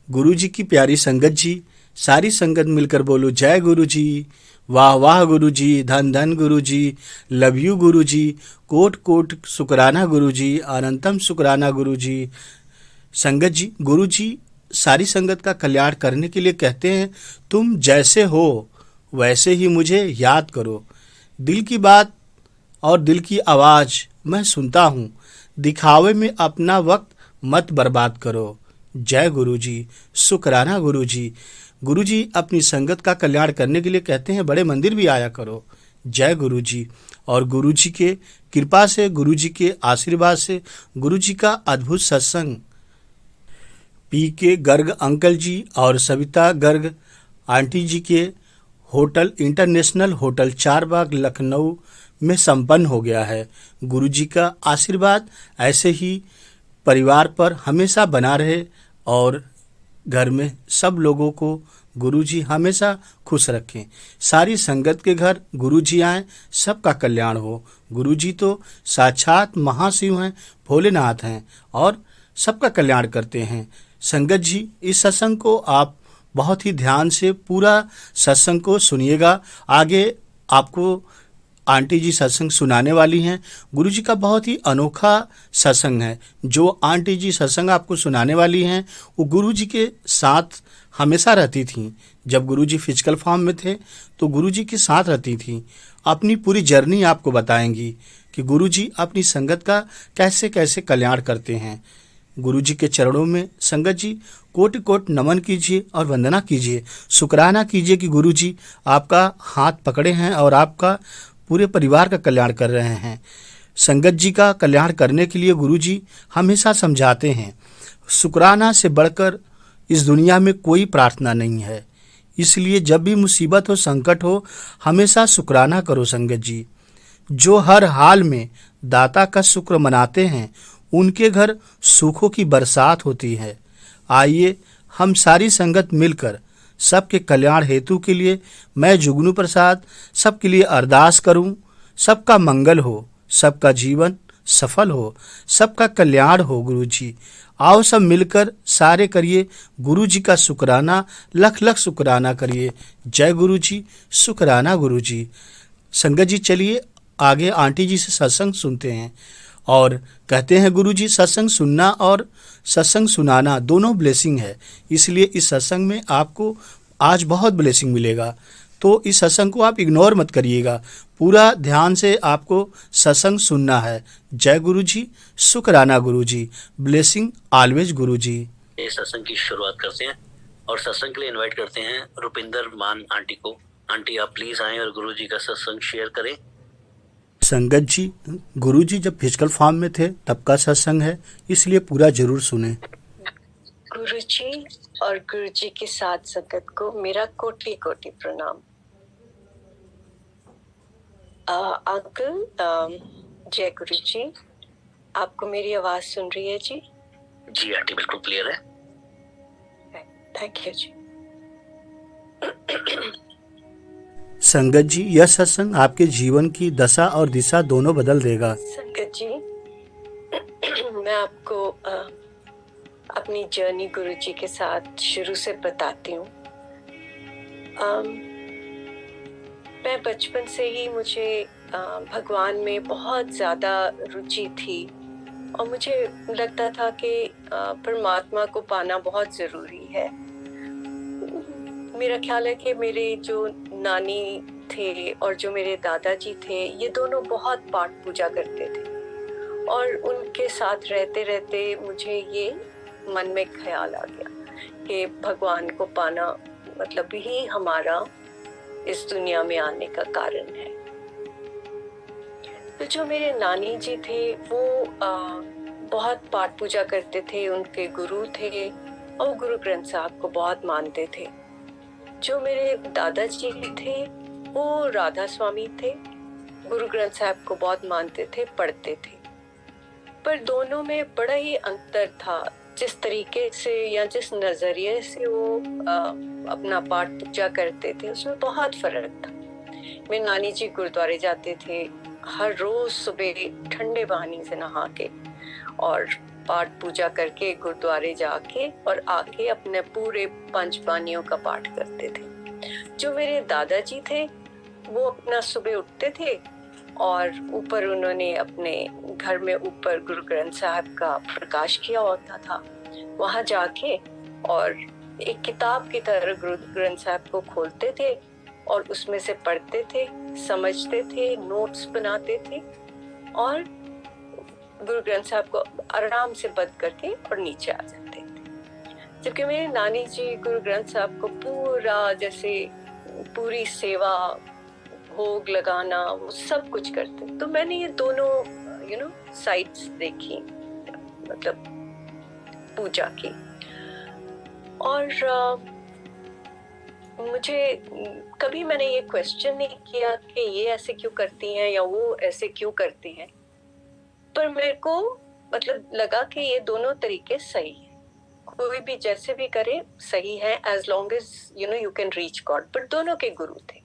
गुरु जी की प्यारी संगत जी, सारी संगत मिलकर बोलो जय गुरु जी। वाह वाह गुरु जी, धन धन गुरु जी, love you Guru ji, coat coat शुक्राना गुरु जी, अनंतम शुक्राना गुरु जी। संगत जी, गुरु जी सारी संगत का कल्याण करने के लिए कहते हैं, तुम जैसे हो वैसे ही मुझे याद करो। दिल की बात और दिल की आवाज़ मैं सुनता हूँ, दिखावे में अपना वक्त मत बर्बाद करो। जय गुरु जी, शुक्राना गुरु जी। गुरु जी अपनी संगत का कल्याण करने के लिए कहते हैं, बड़े मंदिर भी आया करो। जय गुरु जी। और गुरु जी के कृपा से, गुरु जी के आशीर्वाद से, गुरु जी का अद्भुत सत्संग पी के गर्ग अंकल जी और सविता गर्ग आंटी जी के hotel international hotel Charbagh Lucknow में संपन्न हो गया है। गुरु जी का आशीर्वाद ऐसे ही परिवार पर हमेशा बना रहे और घर में सब लोगों को गुरु जी हमेशा खुश रखें। सारी संगत के घर गुरु जी आएँ, सबका कल्याण हो। गुरु जी तो साक्षात महाशिव हैं, भोलेनाथ हैं और सबका कल्याण करते हैं। संगत जी, इस सत्संग को आप बहुत ही ध्यान से पूरा सत्संग को सुनिएगा। आगे आपको आंटी जी सत्संग सुनाने वाली हैं। गुरु जी का बहुत ही अनोखा सत्संग है। जो आंटी जी सत्संग आपको सुनाने वाली हैं वो गुरु जी के साथ हमेशा रहती थीं। जब गुरु जी फिजिकल फॉर्म में थे तो गुरु जी के साथ रहती थीं। अपनी पूरी जर्नी आपको बताएंगी कि गुरु जी अपनी संगत का कैसे कैसे कल्याण करते हैं। गुरु जी के चरणों में संगत जी कोटि कोटि नमन कीजिए और वंदना कीजिए, शुक्राना कीजिए कि गुरु जी आपका हाथ पकड़े हैं और आपका पूरे परिवार का कल्याण कर रहे हैं। संगत जी का कल्याण करने के लिए गुरु जी हमेशा समझाते हैं, शुक्राना से बढ़कर इस दुनिया में कोई प्रार्थना नहीं है। इसलिए जब भी मुसीबत हो, संकट हो, हमेशा शुक्राना करो संगत जी। जो हर हाल में दाता का शुक्र मनाते हैं उनके घर सुखों की बरसात होती है। आइए हम सारी संगत मिलकर सबके कल्याण हेतु के लिए मैं जुगनू प्रसाद सबके लिए अरदास करूं। सबका मंगल हो, सबका जीवन सफल हो, सबका कल्याण हो। गुरु जी आओ सब मिलकर सारे करिए गुरु जी का शुक्राना, लख लख शुक्राना करिए। जय गुरु जी, शुक्राना गुरु जी। संगत जी चलिए आगे आंटी जी से सत्संग सुनते हैं। और कहते हैं गुरु जी सत्संग सुनना और सत्संग सुनाना दोनों ब्लेसिंग है, इसलिए इस सत्संग में आपको आज बहुत ब्लेसिंग मिलेगा। तो इस सत्संग को आप इग्नोर मत करिएगा, पूरा ध्यान से आपको सत्संग सुनना है। जय गुरु जी, शुक्राना गुरु जी, ब्लेसिंग ऑलवेज गुरु जी। इस सत्संग की शुरुआत करते हैं और सत्संग के लिए इनवाइट करते हैं रुपिंदर मान आंटी को। आंटी आप प्लीज आएं और गुरु जी का सत्संग शेयर करें। संगत जी, गुरु जी जब फिजिकल फॉर्म में थे तब का सत्संग है, इसलिए पूरा जरूर सुने। गुरु जी और गुरु जी के साथ संगत को मेरा कोटि कोटि प्रणाम। अंकल, जय गुरु जी। आपको मेरी आवाज सुन रही है जी? जी आंटी बिल्कुल क्लियर है। थैंक यू जी। संगत जी, यह सत्संग आपके जीवन की दशा और दिशा दोनों बदल देगा। संगत जी, मैं आपको अपनी जर्नी गुरु जी के साथ शुरू से बताती हूँ। मैं बचपन से ही मुझे भगवान में बहुत ज़्यादा रुचि थी और मुझे लगता था कि परमात्मा को पाना बहुत ज़रूरी है। मेरा ख्याल है कि मेरे जो नानी थे और जो मेरे दादाजी थे, ये दोनों बहुत पाठ पूजा करते थे और उनके साथ रहते रहते मुझे ये मन में ख्याल आ गया कि भगवान को पाना मतलब ही हमारा इस दुनिया में आने का कारण है। तो जो मेरे नानी जी थे वो बहुत पाठ पूजा करते थे, उनके गुरु थे और गुरु ग्रंथ साहब को बहुत मानते थे। जो मेरे दादाजी थे वो राधा स्वामी थे, गुरु ग्रंथ साहब को बहुत मानते थे, पढ़ते थे। पर दोनों में बड़ा ही अंतर था। जिस तरीके से या जिस नजरिए से वो अपना पाठ पूजा करते थे उसमें बहुत फर्क था। मेरे नानी जी गुरुद्वारे जाते थे हर रोज सुबह ठंडे पानी से नहा के और पाठ पूजा करके गुरुद्वारे जाके और आके अपने पूरे पंच बानियों का पाठ करते थे। जो मेरे दादाजी थे वो अपना सुबह उठते थे और ऊपर उन्होंने अपने घर में ऊपर गुरु ग्रंथ साहब का प्रकाश किया होता था, वहां जाके और एक किताब की तरह गुरु ग्रंथ साहब को खोलते थे और उसमें से पढ़ते थे, समझते थे, नोट्स बनाते थे और गुरु ग्रंथ साहब को आराम से बंद करके और नीचे आ जाते थे। जबकि मेरी नानी जी गुरु ग्रंथ साहब को पूरा जैसे पूरी सेवा, भोग लगाना, वो सब कुछ करते। तो मैंने ये दोनों साइड्स देखी, मतलब पूजा की। और मुझे कभी मैंने ये क्वेश्चन नहीं किया कि ये ऐसे क्यों करती हैं या वो ऐसे क्यों करती हैं, पर मेरे को मतलब लगा कि ये दोनों तरीके सही है, कोई भी जैसे भी करे सही है, as long as you can reach God. But दोनों के गुरु थे।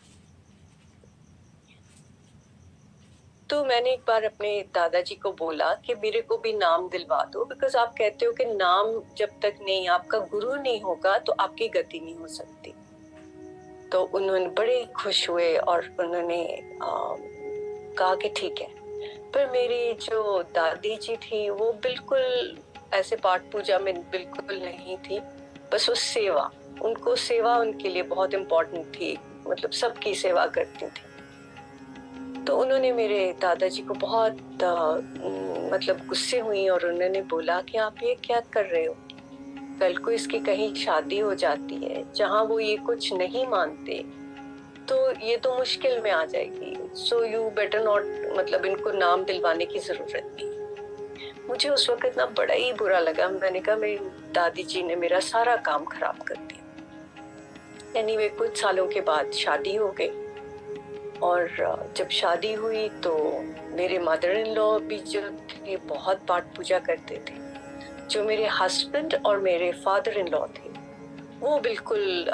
तो मैंने एक बार अपने दादाजी को बोला कि मेरे को भी नाम दिलवा दो, बिकॉज आप कहते हो कि नाम जब तक नहीं, आपका गुरु नहीं होगा तो आपकी गति नहीं हो सकती। तो उन्होंने बड़े खुश हुए और उन्होंने कहा कि ठीक है। पर मेरी जो दादी जी थी वो बिल्कुल ऐसे पाठ पूजा में बिल्कुल नहीं थी, बस वो सेवा, उनको सेवा उनके लिए बहुत इम्पोर्टेंट थी, मतलब सबकी सेवा करती थी। तो उन्होंने मेरे दादाजी को बहुत मतलब गुस्से हुई और उन्होंने बोला कि आप ये क्या कर रहे हो, कल को इसकी कहीं शादी हो जाती है जहाँ वो ये कुछ नहीं मानते तो ये तो मुश्किल में आ जाएगी, सो यू बेटर नॉट, मतलब इनको नाम दिलवाने की जरूरत नहीं। मुझे उस वक्त ना बड़ा ही बुरा लगा। मैंने कहा मेरी दादी जी ने मेरा सारा काम खराब कर दिया। एनीवे, कुछ सालों के बाद शादी हो गई और जब शादी हुई तो मेरे मदर इन लॉ भी जो थे बहुत पाठ पूजा करते थे। जो मेरे हस्बैंड और मेरे फादर इन लॉ थे वो बिल्कुल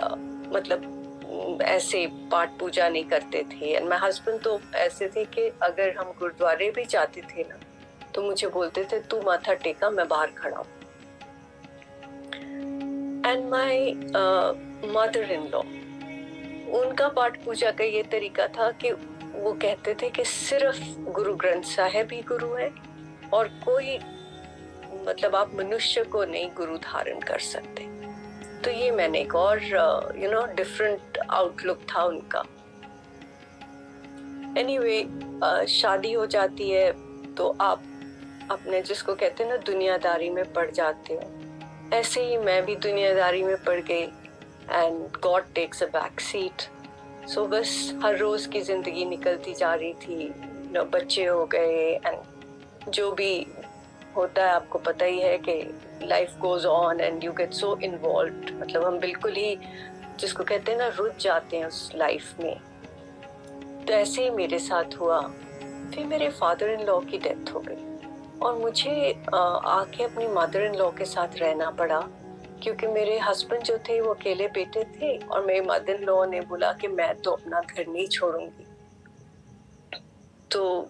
मतलब ऐसे पाठ पूजा नहीं करते थे। एंड माय हस्बैंड तो ऐसे थे कि अगर हम गुरुद्वारे भी जाते थे ना तो मुझे बोलते थे तू माथा टेका, मैं बाहर खड़ा हूँ। And my mother in law, उनका पाठ पूजा का ये तरीका था कि वो कहते थे कि सिर्फ गुरु ग्रंथ साहब ही गुरु है और कोई, मतलब आप मनुष्य को नहीं गुरु धारण कर सकते। तो ये मैंने एक और डिफरेंट आउटलुक था उनका। एनीवे, शादी हो जाती है तो आप अपने, जिसको कहते हैं ना, दुनियादारी में पड़ जाते हो। ऐसे ही मैं भी दुनियादारी में पड़ गई and God takes a back seat. So बस हर रोज की जिंदगी निकलती जा रही थी, बच्चे हो गए एंड जो भी होता है आपको पता ही है कि life goes on and you get so involved, मतलब हम बिल्कुल ही, जिसको कहते हैं ना, रुझ जाते हैं उस लाइफ में। तो ऐसे ही मेरे साथ हुआ। फिर मेरे फादर इन लॉ की डेथ हो गई और मुझे आके अपनी मदर इन लॉ के साथ रहना पड़ा, क्योंकि मेरे हस्बैंड जो थे वो अकेले बेटे थे और मेरे मदर इन लॉ ने बोला कि मैं तो अपना घर नहीं छोड़ूंगी। तो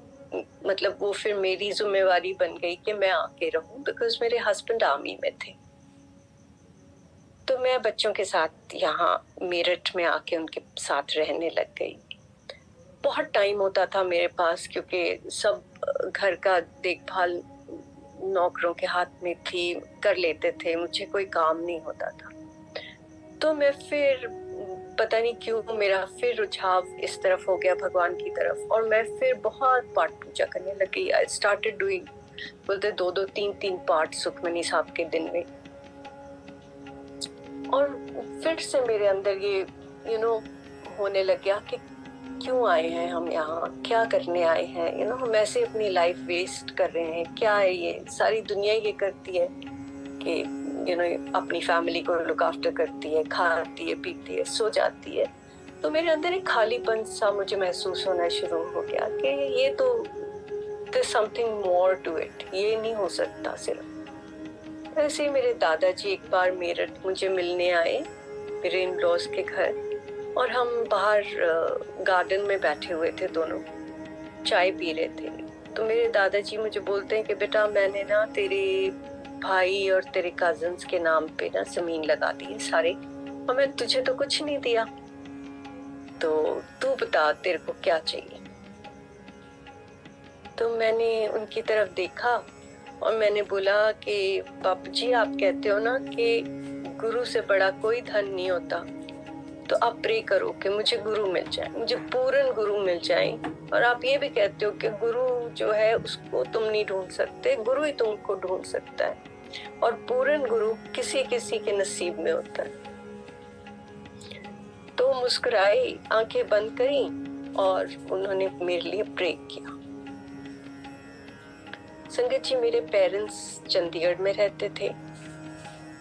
मतलब वो फिर मेरी जिम्मेवारी बन गई कि मैं आके रहूं, बिकॉज मेरे हस्बैंड आर्मी में थे। तो मैं बच्चों के साथ यहाँ मेरठ में आके उनके साथ रहने लग गई। बहुत टाइम होता था मेरे पास, क्योंकि सब घर का देखभाल नौकरों के हाथ में थी, कर लेते थे, मुझे कोई काम नहीं होता था। तो मैं फिर पता नहीं क्यों मेरा फिर रुझाव इस तरफ हो गया, भगवान की तरफ, और मैं फिर बहुत पाठ पूजा करने लगी। आई स्टार्टेड डूइंग, बोलते 2-2, 3-3 पाठ सुखमनी साहब के दिन में। और फिर से मेरे अंदर ये होने लग गया कि क्यों आए हैं हम यहाँ, क्या करने आए हैं, हम ऐसे अपनी लाइफ वेस्ट कर रहे हैं। क्या है ये, सारी दुनिया ये करती है कि अपनी फैमिली को लुक आफ्टर करती है, खाती है, पीती है, सो जाती है। तो मेरे अंदर एक खालीपन सा मुझे महसूस होना शुरू हो गया कि ये तो there's something more to it, ये नहीं हो सकता सिर्फ। ऐसे ही मेरे दादाजी एक बार मेरठ मुझे मिलने आए, मेरे इन लॉज के घर, और हम बाहर गार्डन में बैठे हुए थे, दोनों चाय पी रहे थे। तो मेरे दादाजी मुझे बोलते हैं कि बेटा मैंने ना तेरे भाई और तेरे कजिन्स के नाम पे ना जमीन लगा दी है सारे, और मैं तुझे तो कुछ नहीं दिया, तो तू बता तेरे को क्या चाहिए। तो मैंने उनकी तरफ देखा और मैंने बोला कि बापू जी, आप कहते हो ना कि गुरु से बड़ा कोई धन नहीं होता, तो आप प्रे करो कि मुझे गुरु मिल जाए, मुझे पूर्ण गुरु मिल जाए। और आप ये भी कहते हो कि गुरु जो है उसको तुम नहीं ढूंढ सकते, गुरु ही तुमको ढूंढ सकता है, और पूर्ण गुरु किसी किसी के नसीब में होता है। तो मुस्कुराए, आंखें बंद करी और उन्होंने मेरे लिए प्रे किया। संगत जी, मेरे पेरेंट्स चंडीगढ़ में रहते थे।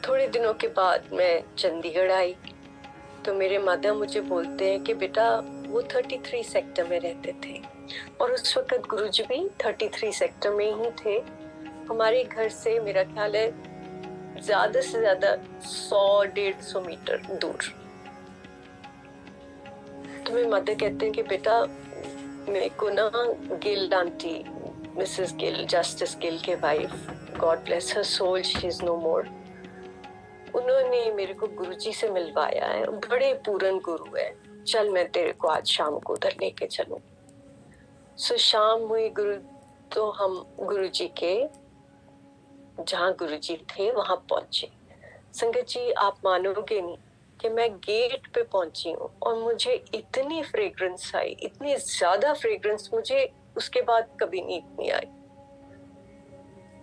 थोड़े दिनों के बाद मैं चंडीगढ़ आई तो मेरे मदर मुझे बोलते हैं कि बेटा वो 33 सेक्टर में रहते थे, और उस वक्त गुरुजी भी 33 सेक्टर में ही थे। हमारे घर से मेरा ख्याल है ज्यादा से ज्यादा 100-150 मीटर दूर। तो मेरे मदर कहते हैं कि बेटा मेरे को ना Gill aunty, Mrs Gill, justice Gill के wife, God bless her soul, she is no more, उन्होंने मेरे को गुरुजी से मिलवाया है, बड़े पूर्ण गुरु है, चल मैं तेरे को आज शाम को उधर लेके चलूं। सो शाम हुई गुरु, तो हम गुरुजी के जहाँ गुरुजी थे वहां पहुंचे। संगत जी, आप मानोगे नहीं कि मैं गेट पे पहुंची हूँ और मुझे इतनी फ्रेग्रेंस आई, इतनी ज्यादा फ्रेग्रेंस मुझे उसके बाद कभी नहीं इतनी आई।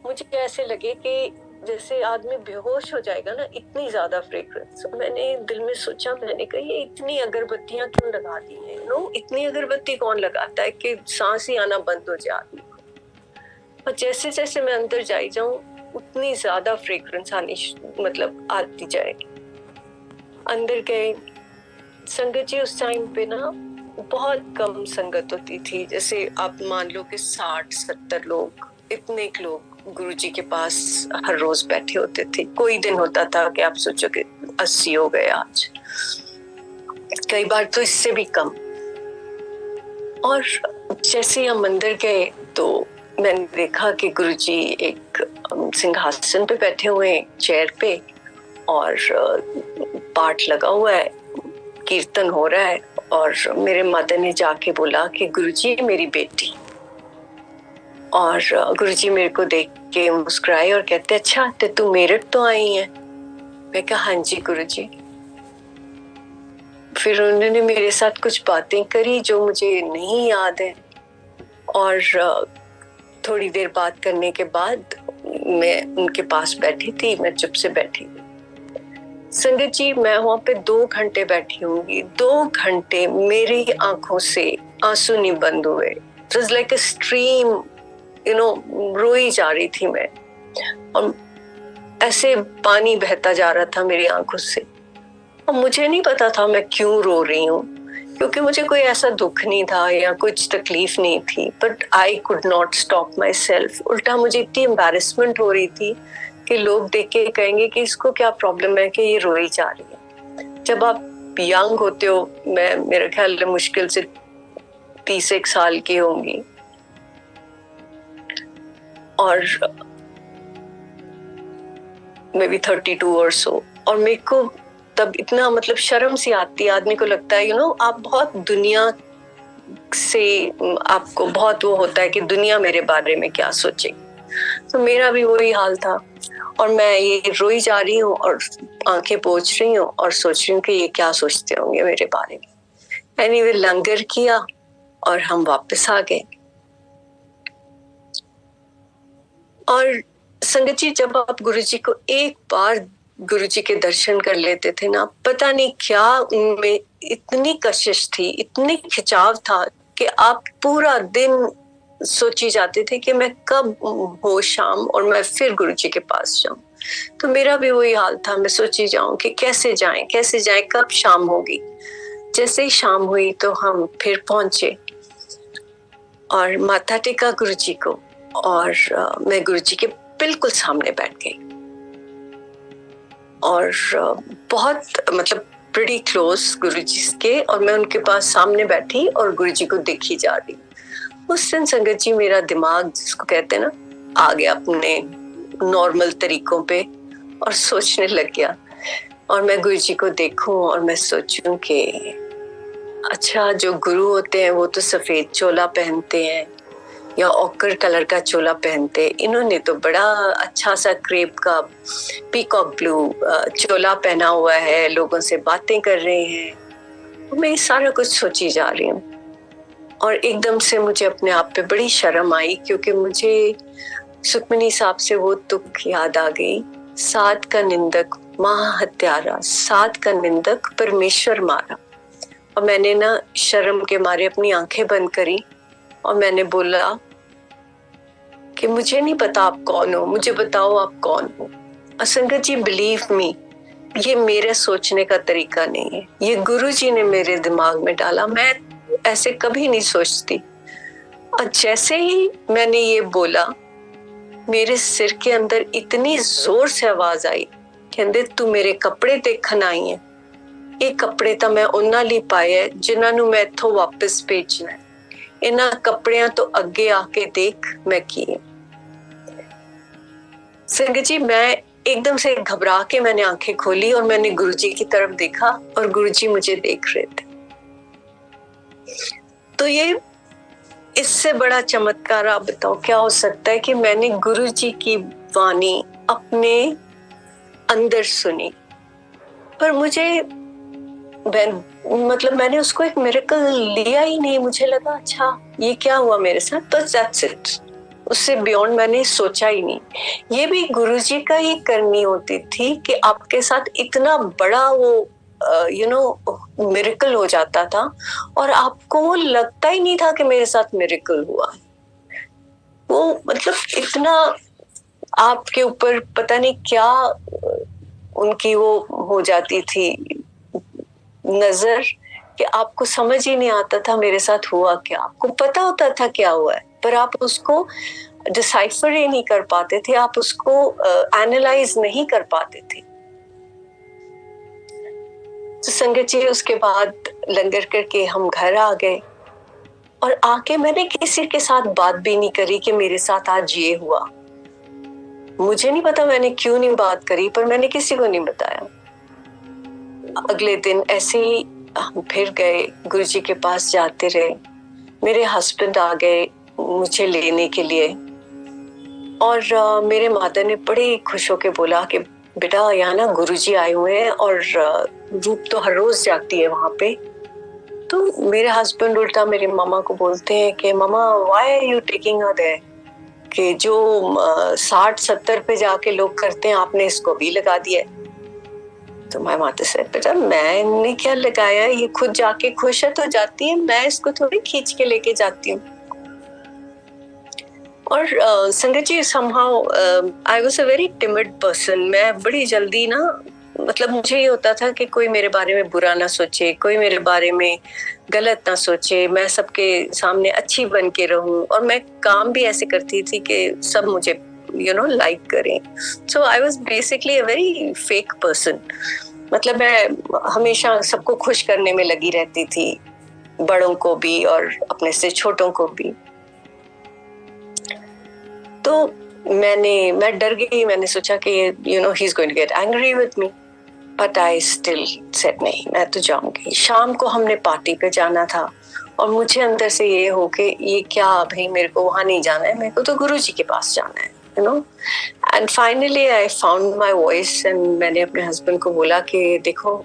मुझे ऐसे लगे कि जैसे आदमी बेहोश हो जाएगा ना, इतनी ज्यादा फ्रेग्रेंस। मैंने दिल में सोचा, मैंने कहा ये इतनी अगरबत्तियां क्यों लगा दी हैं? इतनी अगरबत्ती कौन लगाता है कि सांस ही आना बंद हो जाए आदमी को। और जैसे जैसे मैं अंदर जाई जाऊं उतनी ज्यादा फ्रेग्रेंस आनी मतलब आती जाएगी। अंदर गए। संगत जी, उस टाइम पे ना बहुत कम संगत होती थी, जैसे आप मान लो कि 60-70 लोग, इतने लोग गुरुजी के पास हर रोज बैठे होते थे। कोई दिन होता था कि आप सोचो कि 80 हो गए आज, कई बार तो इससे भी कम। और जैसे हम मंदिर गए तो मैंने देखा कि गुरुजी एक सिंहासन पे बैठे हुए हैं, चेयर पे, और पाठ लगा हुआ है, कीर्तन हो रहा है। और मेरे माता ने जाके बोला कि गुरुजी मेरी बेटी, और गुरुजी मेरे को देख के मुस्कुराए और कहते अच्छा तो तू मेरठ तो आई है। मैं कहा हाँ जी गुरुजी। फिर उन्होंने मेरे साथ कुछ बातें करी जो मुझे नहीं याद है, और थोड़ी देर बात करने के बाद मैं उनके पास बैठी थी, मैं चुप से बैठी। संगत जी, मैं वहां पे 2 घंटे बैठी होंगी। 2 घंटे मेरी आंखों से आंसू नहीं बंद हुए। It was like a stream, रोई जा रही थी मैं, और ऐसे पानी बहता जा रहा था मेरी आंखों से। और मुझे नहीं पता था मैं क्यों रो रही हूँ, क्योंकि मुझे कोई ऐसा दुख नहीं था या कुछ तकलीफ नहीं थी, but I could not stop my self. उल्टा मुझे इतनी एम्बैरेसमेंट हो रही थी कि लोग देख के कहेंगे कि इसको क्या प्रॉब्लम है कि ये रोई जा रही है। जब आप यंग होते हो, मैं मेरे ख्याल में मुश्किल से 30 साल की होंगी, और मे बी 32 और सो, और मेरे को तब इतना मतलब शर्म सी आती है। आदमी को लगता है आप बहुत दुनिया से, आपको बहुत वो होता है कि दुनिया मेरे बारे में क्या सोचेगी। तो मेरा भी वही हाल था, और मैं ये रोई जा रही हूँ और आंखें पोंछ रही हूँ और सोच रही हूँ कि ये क्या सोचते होंगे मेरे बारे में। एनीवे, लंगर किया और हम वापस आ गए। और संगत जी, जब आप गुरुजी को एक बार गुरुजी के दर्शन कर लेते थे ना, पता नहीं क्या उनमें इतनी कशिश थी, इतनी खिंचाव था कि आप पूरा दिन सोची जाते थे कि मैं कब हो शाम और मैं फिर गुरुजी के पास जाऊं। तो मेरा भी वही हाल था, मैं सोची जाऊं कि कैसे जाएं, कब शाम होगी। जैसे ही शाम हुई तो हम फिर पहुंचे और माथा टेका गुरुजी को, और मैं गुरुजी के बिल्कुल सामने बैठ गई, और बहुत मतलब प्रीटी क्लोज गुरुजी के, और मैं उनके पास सामने बैठी और गुरुजी को देखी जा रही। उस दिन संगत जी मेरा दिमाग, जिसको कहते हैं ना, आ गया अपने नॉर्मल तरीकों पे और सोचने लग गया। और मैं गुरु जी को देखूं और मैं सोचूं कि अच्छा, जो गुरु होते हैं वो तो सफेद चोला पहनते हैं या ऑकर कलर का चोला पहनते हैं, इन्होंने तो बड़ा अच्छा सा क्रेप का पीकॉक ब्लू चोला पहना हुआ है, लोगों से बातें कर रहे हैं। मैं सारा कुछ सोची जा रही हूँ और एकदम से मुझे अपने आप पे बड़ी शर्म आई, क्योंकि मुझे सुखमनी साहब से वो तुक याद आ गई, साध का निंदक महाहत्यारा, साध का निंदक परमेश्वर मारा। और मैंने ना शर्म के मारे अपनी आंखें बंद करी और मैंने बोला कि मुझे नहीं पता आप कौन हो, मुझे बताओ आप कौन हो। और संगत जी, बिलीव मी, ये मेरे सोचने का तरीका नहीं है, ये गुरु जी ने मेरे दिमाग में डाला। मैं ऐसे कभी नहीं सोचती। और जैसे ही मैंने ये बोला, मेरे सिर के अंदर इतनी जोर से आवाज आई, कहते तू मेरे कपड़े देखन आई है, ये कपड़े तो मैं उन्हां ਲਈ पाए है जिन्होंने मैं इथों वापस भेजना है, इन्हां कपड़ियां तो अगे आके देख मैं की है। संगत जी, मैं एकदम से घबरा के मैंने आंखें खोली और मैंने गुरुजी की तरफ देखा और गुरुजी मुझे देख रहे थे। तो ये इससे बड़ा चमत्कार आप बताओ क्या हो सकता है कि मैंने गुरुजी की वाणी अपने अंदर सुनी, पर मुझे मैंने उसको एक मिरेकल लिया ही नहीं। मुझे लगा अच्छा ये क्या हुआ मेरे साथ, बस दैट्स इट, उससे बियॉन्ड मैंने सोचा ही नहीं। ये भी गुरुजी का ही करनी होती थी कि आपके साथ इतना बड़ा वो मिरेकल हो जाता था और आपको वो लगता ही नहीं था कि मेरे साथ मिरेकल हुआ। वो मतलब इतना आपके ऊपर पता नहीं क्या उनकी वो हो जाती थी नजर कि आपको समझ ही नहीं आता था मेरे साथ हुआ क्या। आपको पता होता था क्या हुआ है, पर आप उसको डिसाइफर ही नहीं कर पाते थे, आप उसको एनालाइज नहीं कर पाते थे। तो संगत जी, उसके बाद लंगर करके हम घर आ गए और आके मैंने किसी के साथ बात भी नहीं करी कि मेरे साथ आज ये हुआ। मुझे नहीं पता मैंने क्यों नहीं बात करी, पर मैंने किसी को नहीं बताया। अगले दिन ऐसे ही हम फिर गए, गुरुजी के पास जाते रहे। मेरे हस्बैंड आ गए मुझे लेने के लिए और मेरे माता ने बड़े खुश होके बोला कि बेटा यहाँ ना गुरुजी आए हुए हैं और रूप तो हर रोज जाती है वहां पे। तो मेरे हस्बैंड उल्टा मेरी मामा को बोलते हैं कि मामा why are you taking her there, कि जो 60-70 पे जाके लोग करते हैं आपने इसको भी लगा दिया। तो मैं माता से, बेटा मैंने क्या लगाया, ये खुद जाके खुश है तो जाती है, मैं इसको थोड़ी खींच के लेके जाती हूँ। और संगत जी, somehow I was a very timid person। मैं बड़ी जल्दी ना, मतलब मुझे ये होता था कि कोई मेरे बारे में बुरा ना सोचे, कोई मेरे बारे में गलत ना सोचे, मैं सबके सामने अच्छी बन के रहूं। और मैं काम भी ऐसे करती थी कि सब मुझे लाइक करें। So I was basically a very fake person. मतलब मैं हमेशा सबको खुश करने में लगी रहती थी, बड़ों को भी और अपने से छोटों को भी। तो मैं डर गई, मैंने सोचा कि he is going to get angry with me, but I still said नहीं, मैं तो जाऊंगी। शाम को हमने पार्टी पे जाना था और मुझे अंदर से ये हो कि ये क्या, भाई मेरे को वहां नहीं जाना है, मेरे को तो गुरुजी के पास जाना है, and finally I found my voice and मैंने अपने हस्बैंड को बोला कि देखो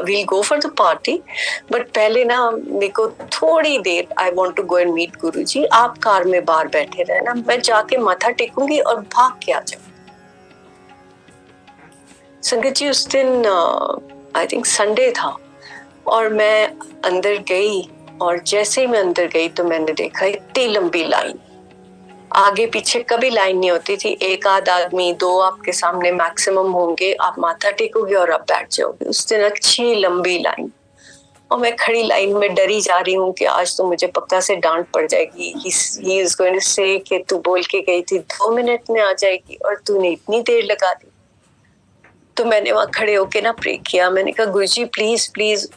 we'll go for the party, but पहले ना मेरे को थोड़ी देर I want to go and meet गुरुजी, आप कार में बाहर बैठे रहना, मैं जाके माथा टेकूंगी और भाग के आ जाऊंगी। संगत जी, उस दिन आई थिंक संडे था और मैं अंदर गई और जैसे ही मैं अंदर गई तो मैंने देखा इतनी लंबी लाइन, आगे पीछे कभी लाइन नहीं होती थी, एक आध आदमी, दो आपके सामने मैक्सिमम होंगे, आप माथा टेकोगे और आप बैठ जाओगे। उस दिन अच्छी लंबी लाइन और मैं खड़ी लाइन में डरी जा रही हूँ कि आज तो मुझे पक्का से डांट पड़ जाएगी। ही इज गोइंग टू से कि तू बोल के गई थी 2 मिनट में आ जाएगी और तूने इतनी देर लगा दी। तो मैंने वहां खड़े होके ना प्रे किया, मैंने कहा Guruji please please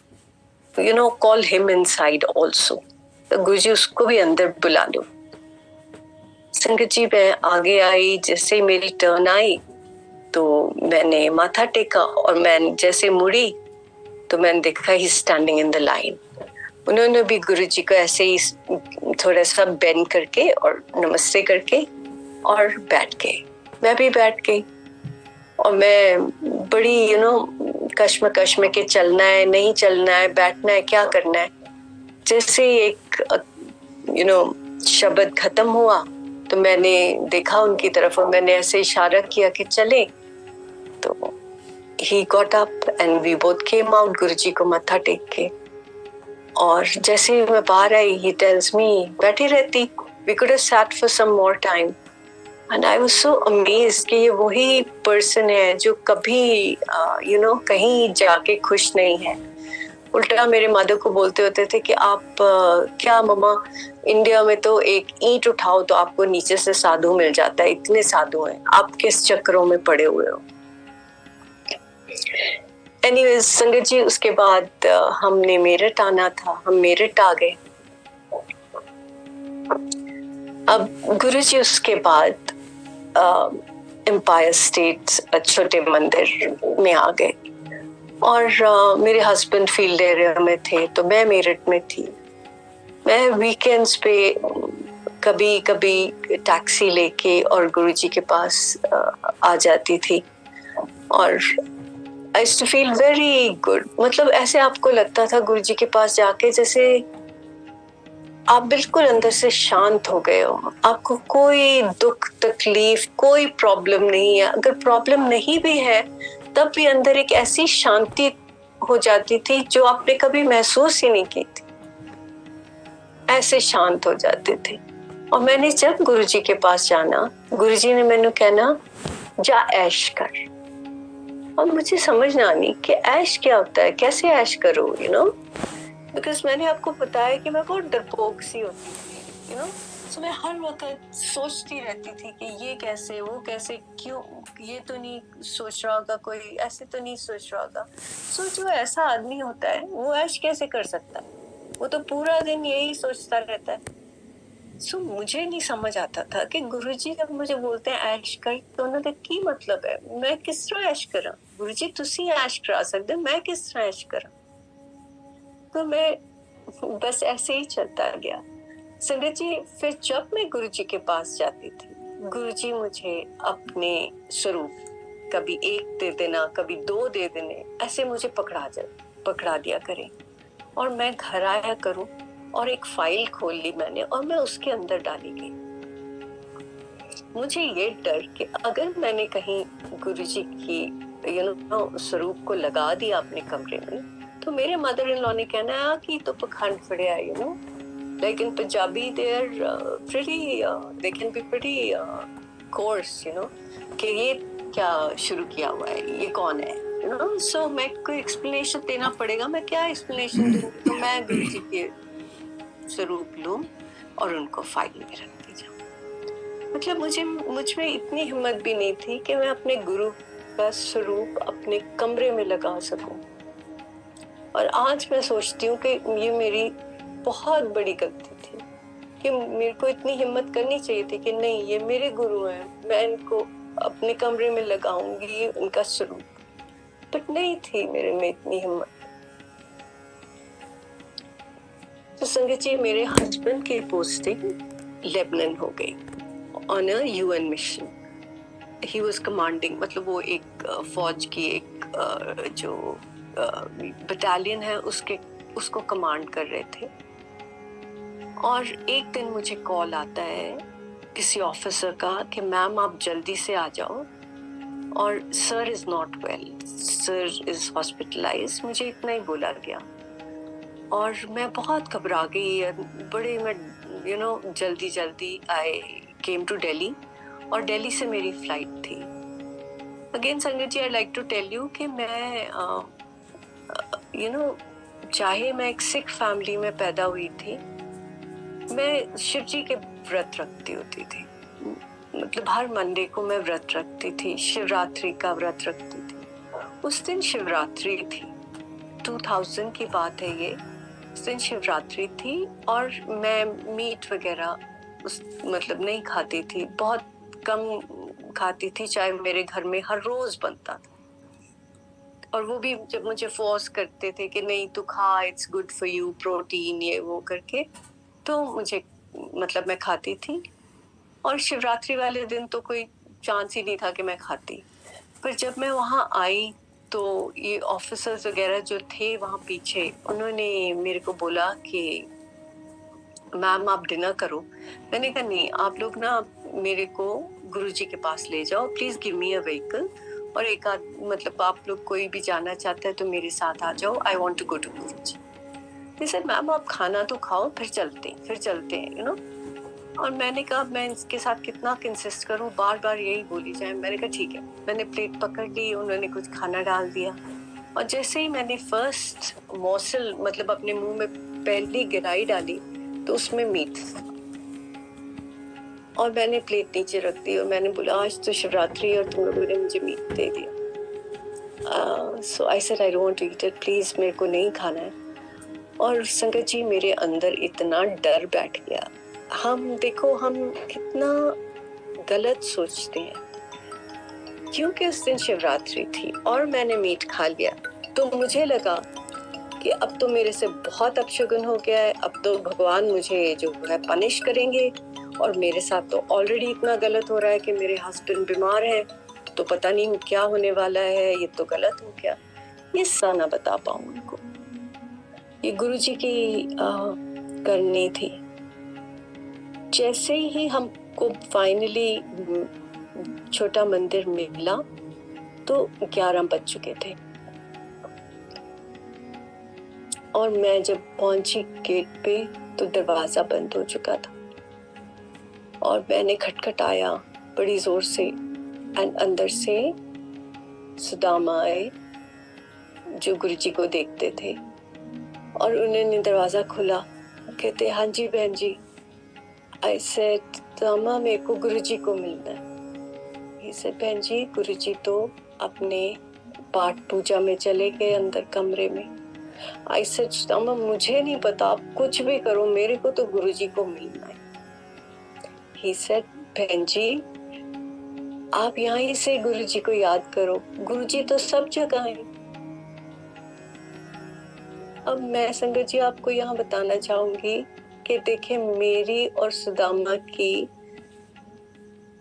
call him inside also, तो गुरुजी उसको भी अंदर बुला लो। संगत जी, मैं आगे आई, जैसे ही मेरी टर्न आई तो मैंने माथा टेका और मैं जैसे मुड़ी तो मैंने देखा ही स्टैंडिंग इन द लाइन। उन्होंने भी गुरुजी को ऐसे ही थोड़ा सा बेंड करके और नमस्ते करके और बैठ गए। मैं भी बैठ गई और मैं बड़ी कश्मकश में कि चलना है नहीं चलना है, बैठना है क्या करना है। जैसे एक शब्द खत्म हुआ तो मैंने देखा उनकी तरफ और मैंने ऐसे इशारा किया कि चले, तो he got up and we both came out, गुरुजी को मत्था टेक के। और जैसे ही मैं बाहर आई he tells me बैठी रहती, we could have sat for some more time and I was so amazed कि ये वही पर्सन है जो कभी कहीं जाके खुश नहीं है। उल्टा मेरे मदर को बोलते होते थे कि आप क्या मम्मा, इंडिया में तो एक ईंट उठाओ तो आपको नीचे से साधु मिल जाता है, इतने साधु हैं, आप किस चक्करों में पड़े हुए हो। एनीवेज संगत जी, उसके बाद हमने मेरठ आना था, हम मेरठ आ गए। अब गुरुजी उसके बाद एम्पायर स्टेट छोटे मंदिर में आ गए और मेरे हस्बैंड फील्ड एरिया में थे तो मैं मेरठ में थी। मैं वीकेंड्स पे कभी कभी टैक्सी लेके और गुरुजी के पास आ जाती थी और I used to feel very good. मतलब ऐसे आपको लगता था गुरुजी के पास जाके जैसे आप बिल्कुल अंदर से शांत हो गए हो, आपको कोई दुख तकलीफ कोई प्रॉब्लम नहीं है। अगर प्रॉब्लम नहीं भी है तब भी अंदर एक ऐसी शांति हो जाती थी जो आपने कभी महसूस ही नहीं की थी, ऐसे शांत हो जाते थे। और मैंने जब गुरुजी के पास जाना, गुरुजी ने मैंने कहना जा ऐश कर, और मुझे समझ ना आनी कि ऐश क्या होता है, कैसे ऐश करो, बिकॉज मैंने आपको बताया कि मैं बहुत डरपोक सी होती थी, तो मैं हर वक्त सोचती रहती थी कि ये कैसे वो कैसे, क्यों ये तो नहीं सोच रहा होगा, कोई ऐसे तो नहीं सोच रहा होगा। सो जो ऐसा आदमी होता है वो ऐश कैसे कर सकता है, वो तो पूरा दिन यही सोचता रहता है। सो मुझे नहीं समझ आता था कि गुरुजी जब मुझे बोलते हैं ऐश कर तो उन्होंने की मतलब है, मैं किस तरह ऐश करा, गुरुजी तुसी ऐश करा सकते, मैं किस तरह ऐश करा। तो मैं बस ऐसे ही चलता गया। संगत जी, फिर जब मैं गुरुजी के पास जाती थी, गुरुजी मुझे अपने स्वरूप कभी 1 दे देना, कभी 2 दे देने, ऐसे मुझे पकड़ा दिया करें और मैं घर आया करूं और एक फाइल खोल ली मैंने और मैं उसके अंदर डाली गई। मुझे ये डर कि अगर मैंने कहीं गुरुजी की स्वरूप को लगा दिया अपने कमरे में तो मेरे मदर इन लॉ ने कहना कि तो पखंड फड़िया, like in Punjabi they're they can be pretty coarse, कि ये क्या शुरू किया हुआ है, ये कौन है, so मैं कोई एक्सप्लेनेशन देना पड़ेगा, मैं क्या एक्सप्लेनेशन दूंगी। तो मैं गुरुजी के स्वरूप लूं और उनको फाइल में रखती जाऊं। मतलब मुझ में इतनी हिम्मत भी नहीं थी कि मैं अपने गुरु का स्वरूप अपने कमरे में लगा सकूं। और आज मैं सोचती हूँ कि ये मेरी बहुत बड़ी गलती थी कि मेरे को इतनी हिम्मत करनी चाहिए थी कि नहीं, ये मेरे गुरु हैं, मैं इनको अपने कमरे में लगाऊंगी उनका स्वरूप, बट नहीं थी मेरे में इतनी हिम्मत। तो संगत जी, मेरे हस्बैंड की पोस्टिंग लेबनान हो गई on a UN mission. He was commanding, मतलब वो एक फौज की एक जो बटालियन है उसको कमांड कर रहे थे। और एक दिन मुझे कॉल आता है किसी ऑफिसर का कि मैम आप जल्दी से आ जाओ और sir is not well, sir is hospitalised, मुझे इतना ही बोला गया। और मैं बहुत घबरा गई, बड़े मैं जल्दी आई केम टू दिल्ली और दिल्ली से मेरी फ्लाइट थी। अगेन संगत जी, I like to tell you कि मैं चाहे मैं एक सिख फैमिली में पैदा हुई थी, मैं शिव जी के व्रत रखती होती थी, मतलब हर मंडे को मैं व्रत रखती थी, शिवरात्रि का व्रत रखती थी। उस दिन शिवरात्रि थी, 2000 की बात है ये, उस दिन शिवरात्रि थी और मैं मीट वगैरह मतलब नहीं खाती थी, बहुत कम खाती थी, चाहे मेरे घर में हर रोज बनता था। और वो भी जब मुझे फोर्स करते थे कि नहीं तू खा, it's good for you, protein ये वो करके, तो मुझे मतलब मैं खाती थी। और शिवरात्रि वाले दिन तो कोई चांस ही नहीं था कि मैं खाती। पर जब मैं वहां आई तो ये ऑफिसर्स वगैरह जो थे वहां पीछे, उन्होंने मेरे को बोला कि मैम आप डिनर करो। मैंने कहा नहीं, आप लोग ना मेरे को गुरुजी के पास ले जाओ, please give me a vehicle, और एक आध मतलब आप लोग कोई भी जाना चाहता है तो मेरे साथ आ जाओ, I want to go to Guruji. Sir ma'am आप खाना तो खाओ, फिर चलते हैं यू नो। और मैंने कहा मैं इसके साथ कितना इंसिस्ट करूं, बार बार यही बोली जाए। मैंने कहा ठीक है। मैंने प्लेट पकड़ ली, उन्होंने कुछ खाना डाल दिया, और जैसे ही मैंने फर्स्ट मौसल मतलब अपने मुंह में पहली गिराई डाली तो उसमें मीट था। और मैंने प्लेट नीचे रख दी और मैंने बोला आज तो शिवरात्रि और तुम लोगों ने मुझे मीट दे दिया। So I said I don't want to eat it, please मेरे को नहीं खाना है। और संगत जी मेरे अंदर इतना डर बैठ गया। हम देखो हम कितना गलत सोचते हैं, क्योंकि उस दिन शिवरात्रि थी और मैंने मीट खा लिया तो मुझे लगा कि अब तो मेरे से बहुत अपशगुन हो गया है, अब तो भगवान मुझे जो है पनिश करेंगे। और मेरे साथ तो ऑलरेडी इतना गलत हो रहा है कि मेरे हस्बैंड बीमार है, तो पता नहीं क्या होने वाला है, ये तो गलत हो गया। ये ना बता पाऊं उनको, ये गुरुजी की करनी थी। जैसे ही हमको फाइनली छोटा मंदिर मिला तो 11 बज चुके थे, और मैं जब पहुंची गेट पे तो दरवाजा बंद हो चुका था। और मैंने खटखटाया बड़ी जोर से, एंड अंदर से सुदामा आए जो गुरुजी को देखते थे, और उन्होंने दरवाजा खोला, कहते हाँ जी बहन जी। आई सेड सुदामा मेरे को गुरुजी को मिलना है। ही सेड बहन जी गुरुजी तो अपने पाठ पूजा में चले गए अंदर कमरे में। आई सेड सुदामा मुझे नहीं पता, आप कुछ भी करो, मेरे को तो गुरुजी को मिलना है। ही सेड बहन जी आप यहीं से गुरुजी को याद करो, गुरुजी तो सब जगह है। अब मैं संगत जी आपको यहाँ बताना चाहूंगी कि देखें मेरी और सुदामा की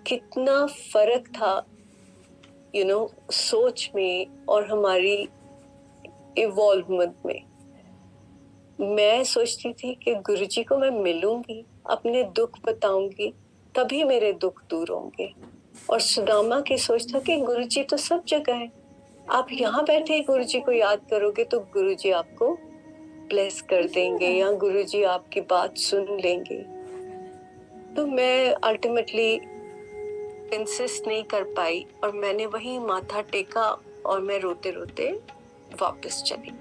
कितना फर्क था यू नो सोच में और हमारी इवॉल्वमेंट में। मैं सोचती थी कि गुरुजी को मैं मिलूंगी, अपने दुख बताऊंगी, तभी मेरे दुख दूर होंगे। और सुदामा की सोच था कि गुरुजी तो सब जगह है, आप यहाँ बैठे गुरुजी को याद करोगे तो गुरुजी आपको ब्लेस कर देंगे या गुरुजी आपकी बात सुन लेंगे। तो मैं अल्टीमेटली इंसिस्ट नहीं कर पाई और मैंने वही माथा टेका और मैं रोते रोते वापस चली।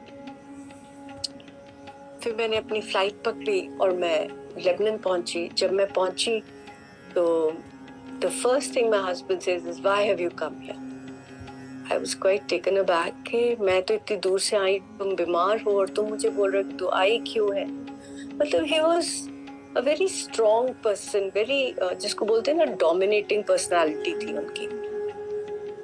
फिर मैंने अपनी फ्लाइट पकड़ी और मैं लेबनान पहुंची। जब मैं पहुंची तो the first thing my husband says is why have you come here? I was quite taken aback कि मैं तो इतनी दूर से आई, तुम बीमार हो और तुम मुझे बोल रहे हो तू आई क्यों है। मतलब he was a very strong person, very जिसको बोलते हैं ना dominating personality थी उनकी।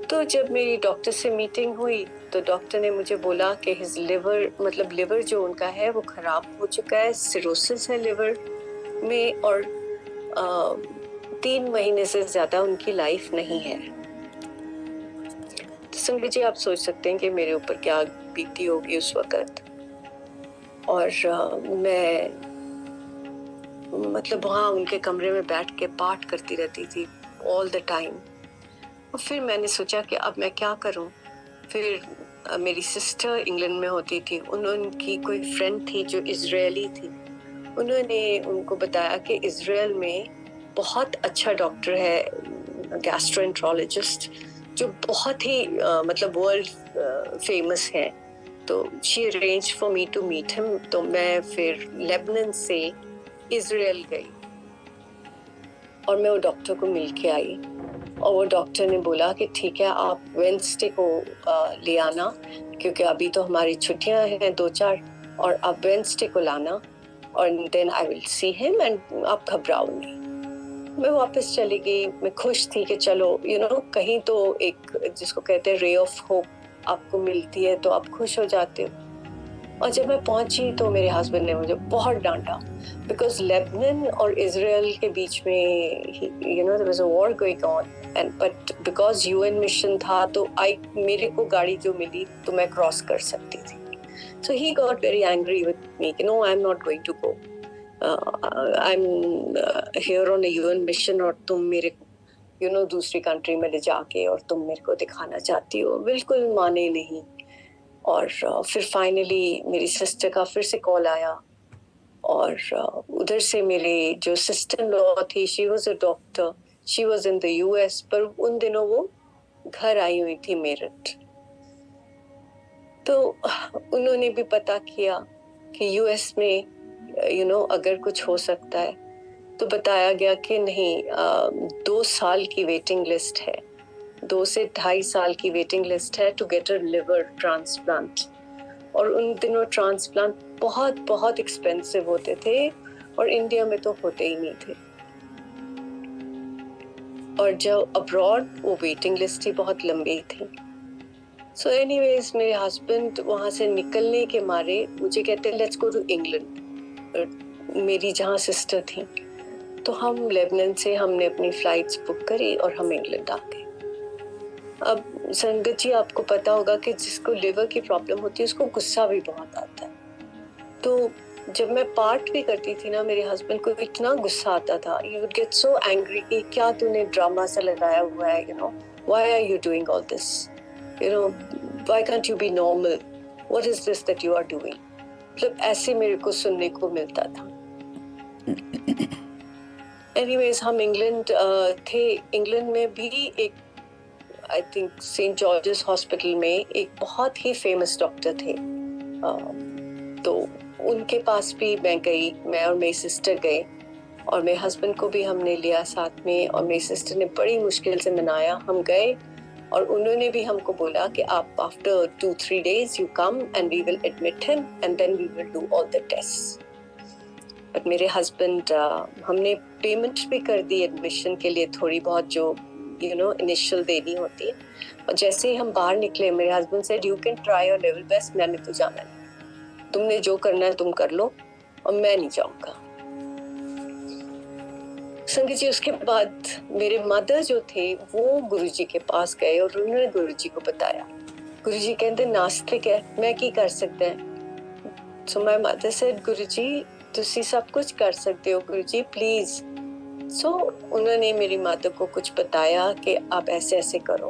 तो जब मेरी डॉक्टर से मीटिंग हुई तो डॉक्टर ने मुझे बोला कि हिज लिवर मतलब लिवर जो उनका है वो खराब हो चुका है, सिरोसिस है लिवर में, और 3 महीने से ज्यादा उनकी लाइफ नहीं है। तो संगत जी आप सोच सकते हैं कि मेरे ऊपर क्या बीती होगी उस वक्त। और मैं मतलब वहाँ उनके कमरे में बैठ के पाठ करती रहती थी ऑल द टाइम। और फिर मैंने सोचा कि अब मैं क्या करूं। फिर मेरी सिस्टर इंग्लैंड में होती थी, उनकी कोई फ्रेंड थी जो इजरायली थी, उन्होंने उनको बताया कि इजराइल में बहुत अच्छा डॉक्टर है गैस्ट्रोएंट्रोलॉजिस्ट जो बहुत ही मतलब वर्ल्ड फेमस है। तो she arrange for me to meet him. तो मैं फिर लेबनान से इजराइल गई और मैं वो डॉक्टर को मिल के आई। और वो डॉक्टर ने बोला कि ठीक है आप वेडनेसडे को ले आना, क्योंकि अभी तो हमारी छुट्टियां हैं 2-4, और आप वेडनेसडे को लाना और then I will see him and आप घबराओ नहीं। मैं वापस चली गई। मैं खुश थी कि चलो कहीं तो एक जिसको कहते हैं रे ऑफ होप आपको मिलती है, तो आप खुश हो जाते हो। और जब मैं पहुंची तो मेरे हस्बैंड ने मुझे बहुत डांटा, बिकॉज लेबनान और इजराइल के बीच में there was a war going on, and but because UN mission था तो मेरे को गाड़ी जो मिली तो मैं क्रॉस कर सकती थी। So he got very angry with me कि no, I am not going to go, I am here on a UN mission, और तुम मेरे को दूसरी कंट्री में ले जाके और तुम मेरे को दिखाना चाहती हो। बिल्कुल माने नहीं। और फिर फाइनली मेरी सिस्टर का फिर से कॉल आया, और उधर से मेरे जो सिस्टर लॉ थी, she was a doctor, she was in the US, पर उन दिनों वो घर आई हुई थी मेरठ। तो उन्होंने भी पता किया कि यूएस में अगर कुछ हो सकता है, तो बताया गया कि नहीं, 2 साल की वेटिंग लिस्ट है, 2 से 2.5 साल की वेटिंग लिस्ट है to get a liver transplant. और उन दिनों ट्रांसप्लांट बहुत बहुत एक्सपेंसिव होते थे, और इंडिया में तो होते ही नहीं थे। और जब अब्रॉड वो वेटिंग लिस्ट ही बहुत लंबी थी। सो एनीवेज मेरे हस्बैंड वहां से निकलने के मारे मुझे कहते लेट्स गो टू इंग्लैंड, मेरी जहाँ सिस्टर थी। तो हम लेबनान से हमने अपनी फ्लाइट्स बुक करी और हम इंग्लैंड आ गए। अब संगत जी, आपको पता होगा कि जिसको लिवर की प्रॉब्लम होती है उसको गुस्सा भी बहुत आता है। तो जब मैं पार्ट भी करती थी ना, मेरे हस्बैंड को इतना गुस्सा आता था, he would get so angry कि क्या तूने ड्रामा सा लगाया हुआ है, why are you doing all this, why can't you be normal, what is this that you are doing. मतलब ऐसे मेरे को सुनने को मिलता था। एनीवेज हम इंग्लैंड थे। इंग्लैंड में भी एक, I think saint George's hospital में एक बहुत ही फेमस डॉक्टर थे। तो उनके पास भी मैं गई, मैं और मेरी सिस्टर गए, और मेरे हस्बैंड को भी हमने लिया साथ में, और मेरी सिस्टर ने बड़ी मुश्किल से मनाया। हम गए और उन्होंने भी हमको बोला कि आप after 2-3 days you come and we will admit him and then we will do all the test. But मेरे हस्बैंड, हमने पेमेंट भी कर दी एडमिशन के लिए, थोड़ी बहुत जो इनिशियल देनी होती है। और जैसे ही हम बाहर निकले, मेरे husband said you can try your level best, मैंने तो जाना नहीं, तुमने जो करना है तुम कर लो, और मैं नहीं जाऊंगा। संगत जी, उसके बाद मेरे मदर जो थे वो गुरुजी के पास गए और उन्होंने गुरुजी को बताया। गुरुजी कहते नास्तिक है, मैं की कर सकता है। सो माय मदर सेड गुरुजी तुसी सब कुछ कर सकते हो गुरुजी, प्लीज। सो उन्होंने मेरी मदर को कुछ बताया कि आप ऐसे ऐसे करो।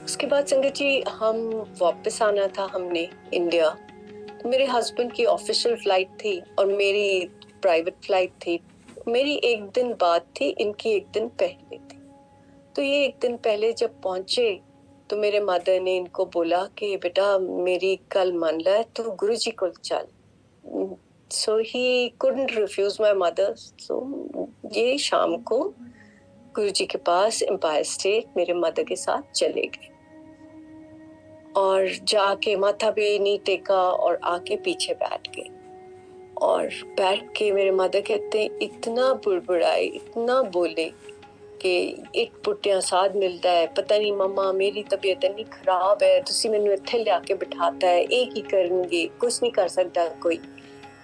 उसके बाद संगत जी हम वापस आना था हमने इंडिया। तो मेरे हस्बैंड की ऑफिशियल फ्लाइट थी और मेरी प्राइवेट फ्लाइट थी। मेरी एक दिन बाद थी, इनकी एक दिन पहले थी। तो ये एक दिन पहले जब पहुंचे तो मेरे मदर ने इनको बोला कि बेटा मेरी कल मन ला है तो गुरुजी को चल। So he couldn't refuse my mother. सो ये शाम को गुरुजी के पास एम्पायर स्टेट मेरे मदर के साथ चले गए, और जाके माथा भी नहीं टेका और आके पीछे बैठ गए। और बैठ के मेरे मदर कहते हैं इतना बुड़बुड़ाए, इतना बोले कि एक पुट्टिया साथ मिलता है, पता नहीं मम्मा मेरी तबीयत इतनी खराब है, तुसी मैनू इत्थे लिया के बिठाता है, एक ही करेंगे, कुछ नहीं कर सकता कोई,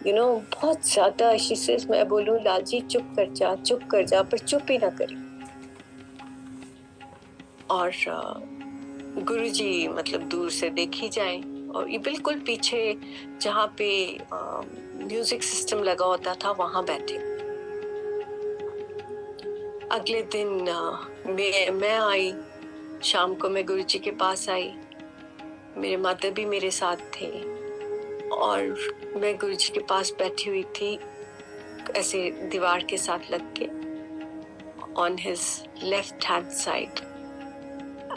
बहुत ज्यादा। मैं बोलूं लालजी चुप कर जा, पर चुप ही ना करे। और गुरुजी मतलब दूर से देखी जाए, और ये बिल्कुल पीछे जहाँ पे म्यूजिक सिस्टम लगा होता था वहां बैठे। अगले दिन मैं आई, शाम को मैं गुरुजी के पास आई, मेरे मदर भी मेरे साथ थे, और मैं गुरुजी के पास बैठी हुई थी ऐसे दीवार के साथ लग के, on his left hand side.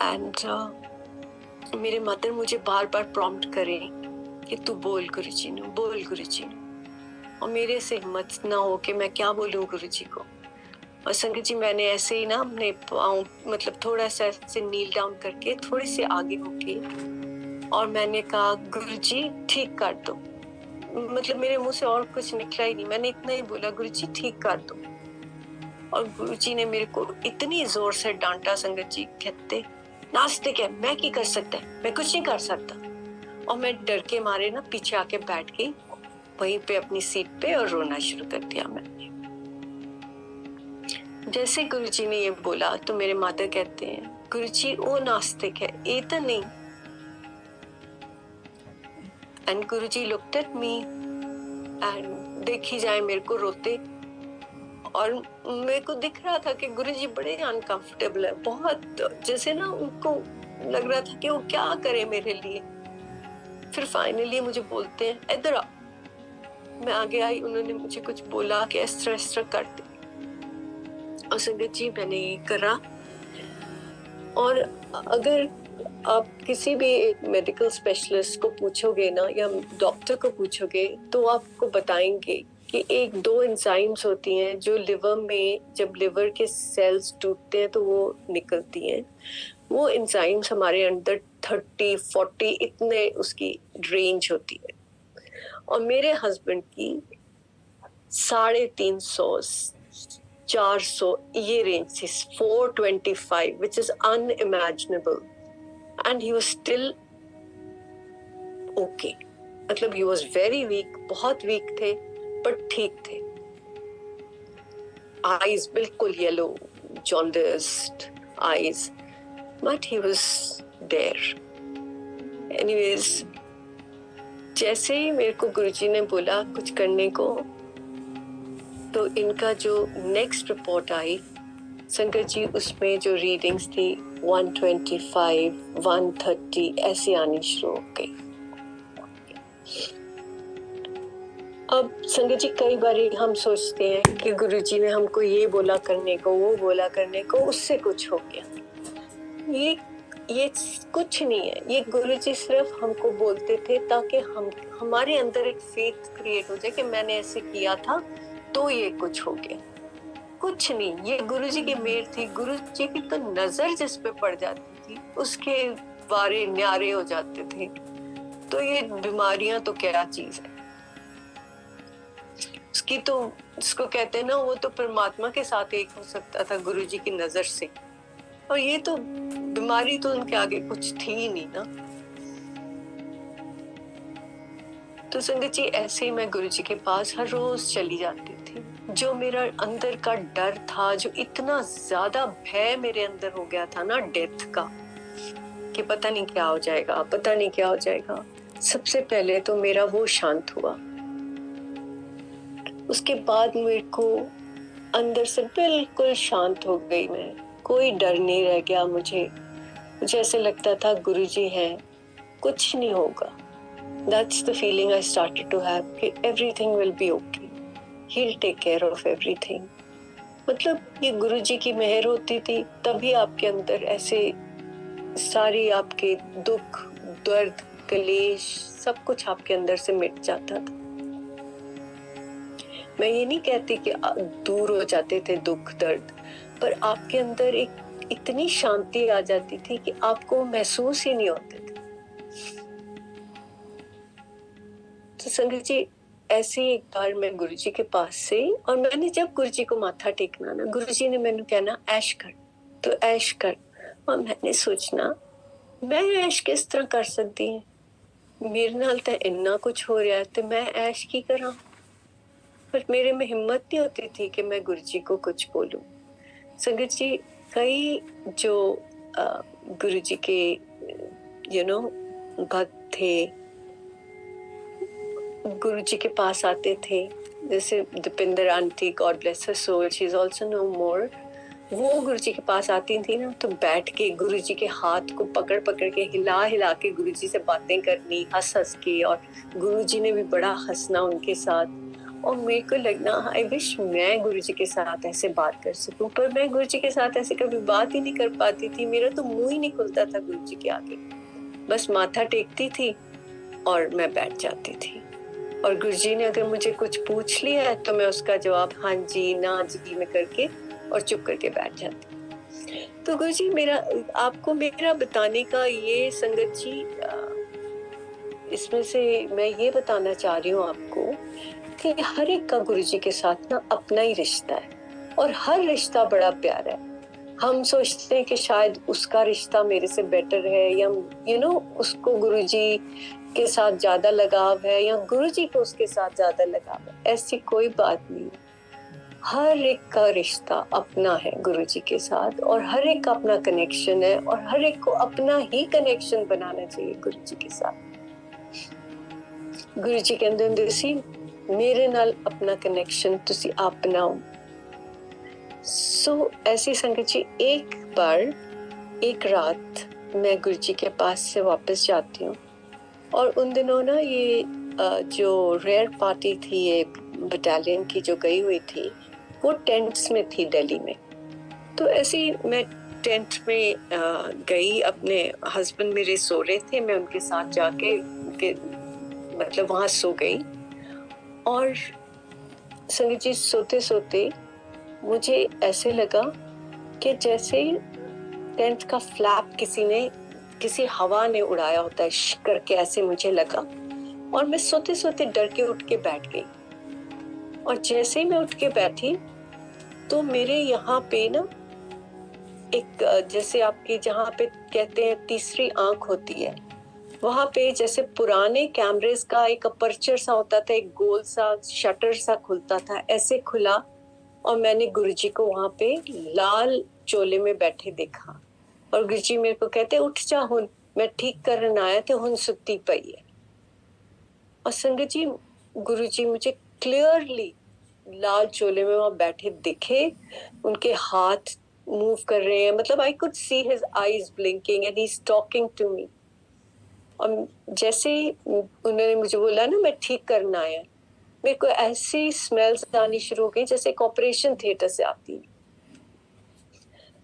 And मेरे मदर मुझे बार बार प्रॉम्प्ट करें कि तू बोल गुरुजी नू, बोल गुरुजी नू, और मेरे से हिम्मत ना हो कि मैं क्या बोलूं गुरुजी को। और संगत जी मैंने ऐसे ही ना अपने पाँव मतलब थोड़ा सा ऐसे नील डाउन करके थोड़ी सी आगे होके, और मैंने कहा गुरुजी ठीक कर दो, मतलब मेरे मुंह से और कुछ निकला ही नहीं, मैंने इतना ही बोला, गुरुजी ठीक कर दो। और गुरुजी ने मेरे को इतनी जोर से डांटा, संगत जी, कहते नास्तिक है, मैं क्या कर सकता है, मैं कुछ नहीं कर सकता। और मैं डर के मारे ना पीछे आके बैठ गई वहीं पे अपनी सीट पे और रोना शुरू कर दिया मैंने। जैसे गुरुजी ने ये बोला तो मेरे माता कहते हैं, गुरुजी वो नास्तिक है, ये तो नहीं। And Guruji looked at me and देखी जाए मेरे को रोते, और मेरे को दिख रहा था कि गुरुजी बड़े अनकंफर्टेबल है बहुत, जैसे ना उनको लग रहा था कि वो क्या करे मेरे लिए। फिर फाइनली मुझे बोलते हैं इधर आ। मैं आगे आई, उन्होंने मुझे कुछ बोला कि इस तरह करते, और संगत जी मैंने ये करा। और अगर आप किसी भी मेडिकल स्पेशलिस्ट को पूछोगे ना या डॉक्टर को पूछोगे तो आपको बताएंगे कि एक दो एंजाइम्स होती हैं जो लिवर में, जब लिवर के सेल्स टूटते हैं तो वो निकलती हैं। वो एंजाइम्स हमारे अंदर 30-40 इतने उसकी रेंज होती है, और मेरे हस्बैंड की 350, 400 ये रेंज थी, 425, which is unimaginable, and he was still okay. मतलब he was very weak, बहुत वीक थे बट ठीक थे। आईज बिल्कुल yellow, jaundiced eyes, but he was there. Anyways, जैसे ही मेरे को गुरुजी ने बोला कुछ करने को, तो इनका जो नेक्स्ट रिपोर्ट आई संगत जी, उसमें जो रीडिंग्स थी 125, 130 ऐसे आनी शुरू हो गई। अब संगत जी कई बार हम सोचते हैं कि गुरुजी ने हमको ये बोला करने को, वो बोला करने को, उससे कुछ हो गया। ये कुछ नहीं है, ये गुरुजी सिर्फ हमको बोलते थे ताकि हमारे अंदर एक फेथ क्रिएट हो जाए कि मैंने ऐसे किया था तो ये कुछ हो गया। कुछ नहीं, ये गुरुजी की मेहर थी। गुरुजी की तो नजर जिस पे पड़ जाती थी उसके वारे न्यारे हो जाते थे। तो ये बीमारियां तो क्या चीज है, उसकी तो, जिसको कहते हैं ना, वो तो परमात्मा के साथ एक हो सकता था गुरुजी की नजर से, और ये तो बीमारी तो उनके आगे कुछ थी ही नहीं ना। तो संगत जी ऐसे ही मैं गुरुजी के पास हर रोज चली जाती थी। जो मेरा अंदर का डर था, जो इतना ज्यादा भय मेरे अंदर हो गया था ना डेथ का, कि पता नहीं क्या हो जाएगा, पता नहीं क्या हो जाएगा, सबसे पहले तो मेरा वो शांत हुआ। उसके बाद मेरे को अंदर से बिल्कुल शांत हो गई मैं, कोई डर नहीं रह गया मुझे ऐसे लगता था गुरुजी हैं, कुछ नहीं होगा। That's the feeling I started to have कि everything will be okay, he'll take care of everything। मतलब ये गुरुजी की मेहर होती थी, तभी आपके अंदर ऐसे सारी आपके दुख, दर्द, कलेश, सब कुछ आपके अंदर से मिट जाता था। मैं ये नहीं कहती कि दूर हो जाते थे दुख दर्द, पर आपके अंदर एक इतनी शांति आ जाती थी कि आपको महसूस ही नहीं होते थे। तो संगत जी ऐसे एक बार मैं गुरुजी के पास से, और मैंने जब गुरुजी को माथा टेकना ना, गुरुजी ने मैंने कहना ऐश कर, तो ऐश कर। और मैंने सोचना मैं ऐश किस तरह कर सकती हूँ, मेरे नाल तो इन्ना कुछ हो रहा है तो मैं ऐश की करा। पर मेरे में हिम्मत नहीं होती थी कि मैं गुरुजी को कुछ बोलूं। संगत जी कई जो गुरुजी के भक्त थे, गुरुजी के पास आते थे, जैसे Dipinder aunty, God bless her soul, she is also no more. वो गुरुजी के पास आती थी ना, तो बैठ के गुरुजी के हाथ को पकड़ पकड़ के हिला हिला के गुरुजी से बातें करनी, हंस हंस के, और गुरुजी ने भी बड़ा हंसना उनके साथ। और मेरे को लगना आई विश मैं गुरुजी के साथ ऐसे बात कर सकूं, पर मैं गुरुजी के साथ ऐसे कभी बात ही नहीं कर पाती थी। मेरा तो मुंह ही नहीं खुलता था गुरुजी के आगे, बस माथा टेकती थी और मैं बैठ जाती थी। और गुरुजी ने अगर मुझे कुछ पूछ लिया है तो मैं उसका जवाब हाँ जी, ना जी में करके और चुप करके बैठ जाती। तो गुरुजी आपको मेरा बताने का ये संगत जी इसमें से मैं ये बताना चाह रही हूँ आपको कि हर एक का गुरुजी के साथ ना अपना ही रिश्ता है और हर रिश्ता बड़ा प्यारा है। हम सोचते हैं कि शायद उसका रिश्ता मेरे से बेटर है या उसको गुरुजी के साथ ज्यादा लगाव है या गुरुजी को उसके साथ ज्यादा लगाव है। ऐसी कोई बात नहीं है। हर एक का रिश्ता अपना है गुरुजी के साथ और हर एक का अपना कनेक्शन है और हर एक को अपना ही कनेक्शन बनाना चाहिए गुरुजी के साथ। गुरुजी कहंदे हुंदे सी मेरे नाल अपना कनेक्शन तुसी आप बनाओ। सो ऐसी संगत जी, एक बार एक रात मैं गुरुजी के पास से वापस जाती हूँ और उन दिनों ना ये जो रेयर पार्टी थी ये बटालियन की जो गई हुई थी वो टेंट्स में थी दिल्ली में। तो ऐसे ही मैं टेंट में गई, अपने हस्बैंड मेरे सो रहे थे, मैं उनके साथ जाके मतलब वहां सो गई। और संगीत जी सोते सोते मुझे ऐसे लगा कि जैसे टेंट का फ्लैप किसी हवा ने उड़ाया होता है करके, ऐसे मुझे लगा और मैं सोते सोते डर के उठ के बैठ गई। और जैसे ही मैं उठ के बैठी तो मेरे यहाँ पे ना एक जैसे आपकी जहाँ पे कहते हैं तीसरी आंख होती है, वहां पे जैसे पुराने कैमरेज का एक अपर्चर सा होता था, एक गोल सा शटर सा खुलता था, ऐसे खुला और मैंने गुरुजी को वहां पे लाल चोले में बैठे देखा। और गुरुजी मेरे को कहते उठ जा हुन, मैं ठीक करन आया थे, हुन सुत्ती पई है। और संगत जी, गुरुजी मुझे क्लियरली लाल चोले में वहां बैठे दिखे, उनके हाथ मूव कर रहे हैं, मतलब I could see his eyes blinking and he is talking to me. और जैसे उन्होंने मुझे बोला ना मैं ठीक करना आया, मेरे को ऐसी स्मेल्स आनी शुरू हो गई जैसे एक ऑपरेशन थिएटर से आती है।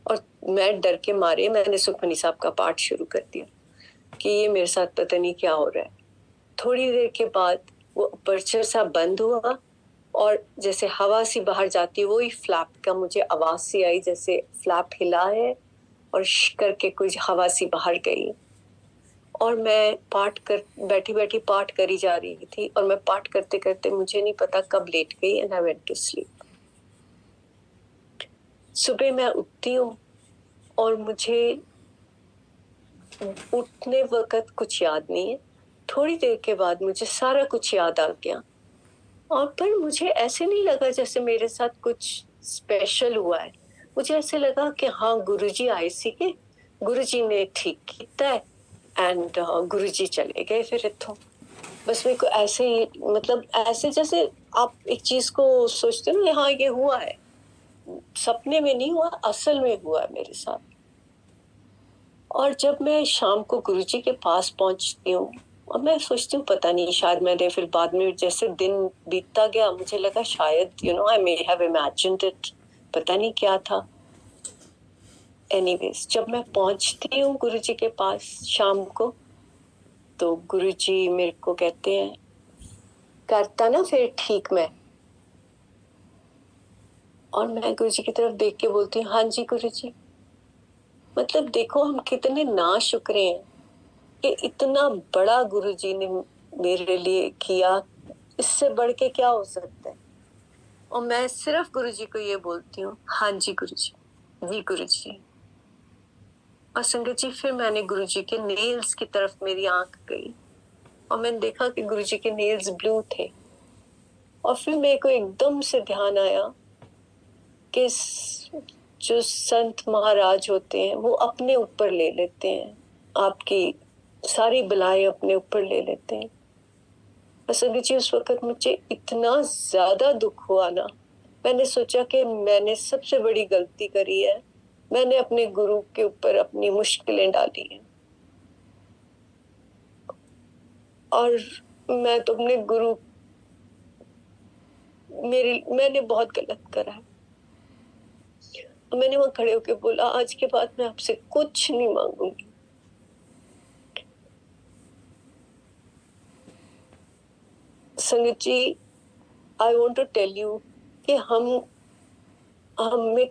और मैं डर के मारे मैंने सुखमनी साहब का पाठ शुरू कर दिया कि ये मेरे साथ पता नहीं क्या हो रहा है। थोड़ी देर के बाद वो अपर्चर सा बंद हुआ और जैसे हवा सी बाहर जाती है वही फ्लैप का मुझे आवाज सी आई, जैसे फ्लैप हिला है और करके कुछ हवा सी बाहर गई। और मैं बैठी बैठी पाठ करी जा रही थी और मैं पाठ करते करते मुझे नहीं पता कब लेट गई and I went to sleep. सुबह मैं उठती हूँ और मुझे उठने वक्त कुछ याद नहीं है, थोड़ी देर के बाद मुझे सारा कुछ याद आ गया। और पर मुझे ऐसे नहीं लगा जैसे मेरे साथ कुछ स्पेशल हुआ है, मुझे ऐसे लगा कि हाँ गुरुजी आए सी के, गुरुजी ने ठीक किया है एंड गुरुजी चले गए फिर इत्थों। बस मेरे को ऐसे ही, मतलब ऐसे जैसे आप एक चीज को सोचते हो ना, हाँ ये हुआ है, सपने में नहीं हुआ, असल में हुआ है मेरे साथ। और जब मैं शाम को गुरुजी के पास पहुंचती हूँ और मैं सोचती हूँ पता नहीं शायद मैंने, फिर बाद में जैसे दिन बीतता गया मुझे लगा शायद आई मे हैव इमेजिन्ड इट, पता नहीं क्या था। एनीवेज जब मैं पहुंचती हूँ गुरुजी के पास शाम को, तो गुरुजी मेरे को कहते हैं करता ना फिर ठीक मैं। और मैं गुरुजी की तरफ देख के बोलती हूँ हाँ जी गुरुजी। मतलब देखो हम कितने नाशुक्रे हैं कि इतना बड़ा गुरुजी ने मेरे लिए किया, इससे बढ़ के क्या हो सकता है। और मैं सिर्फ गुरुजी को ये बोलती हूँ हाँ जी गुरुजी, जी गुरुजी। और संगत जी फिर मैंने गुरुजी के नेल्स की तरफ मेरी आंख गई और मैंने देखा कि गुरुजी के नेल्स ब्लू थे। और फिर मेरे को एकदम से ध्यान आया कि जो संत महाराज होते हैं वो अपने ऊपर ले लेते हैं, आपकी सारी बलाएं अपने ऊपर ले लेते हैं। संगत जी उस वक्त मुझे इतना ज्यादा दुख हुआ ना, मैंने सोचा कि मैंने सबसे बड़ी गलती करी है, मैंने अपने गुरु के ऊपर अपनी मुश्किलें डाली हैं। और मैं तो अपने गुरु, मैंने बहुत गलत करा है। मैंने वहां खड़े होकर बोला आज के बाद मैं आपसे कुछ नहीं मांगूंगी। संगत जी I want to tell you कि हम में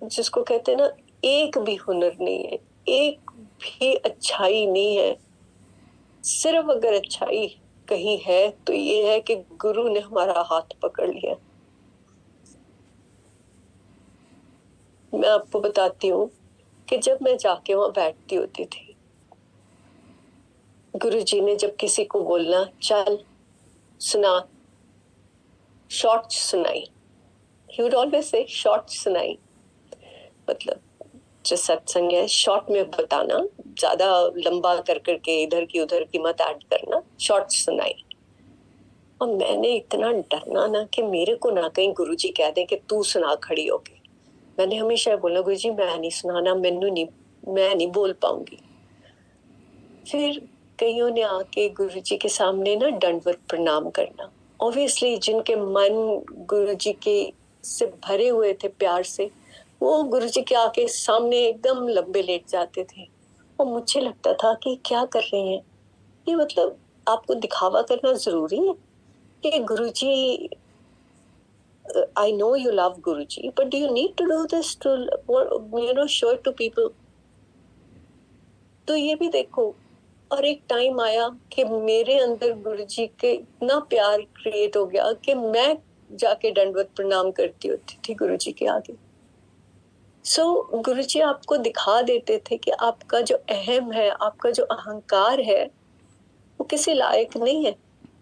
जिसको कहते हैं ना एक भी हुनर नहीं है, एक भी अच्छाई नहीं है, सिर्फ अगर अच्छाई कहीं है तो ये है कि गुरु ने हमारा हाथ पकड़ लिया। मैं आपको बताती हूँ कि जब मैं जाके वहां बैठती होती थी, गुरुजी ने जब किसी को बोलना चल सुना, शॉर्ट सुनाई, he would always say short सुनाई, मतलब जो सत्संग है शॉर्ट में बताना, ज्यादा लंबा कर करके इधर की उधर की मत ऐड करना, शॉर्ट सुनाई। और मैंने इतना डरना ना कि मेरे को ना कहीं गुरुजी कह दें कि तू सुना खड़ी होके। मैंने हमेशा बोला गुरुजी मैं नहीं सुनाना, मैनू नहीं, मैं नहीं बोल पाऊंगी। फिर कईयों ने आके गुरुजी के सामने ना दंडवत प्रणाम करना। ऑब्वियसली जिनके मन गुरुजी के से भरे हुए थे प्यार से, वो गुरुजी के आके सामने एकदम लंबे लेट जाते थे। और मुझे लगता था कि क्या कर रहे हैं ये, मतलब आपको दिखावा करना जरूरी है कि गुरुजी, I know you love Guruji, but do you need to do this to, show it to people? तो ये भी देखो। और एक टाइम आया कि मेरे अंदर गुरुजी के इतना प्यार क्रिएट हो गया कि मैं जाके दंडवत प्रणाम करती होती थी गुरुजी के आगे। गुरुजी आपको दिखा देते थे कि आपका जो अहम है, आपका जो अहंकार है, वो किसी लायक नहीं है।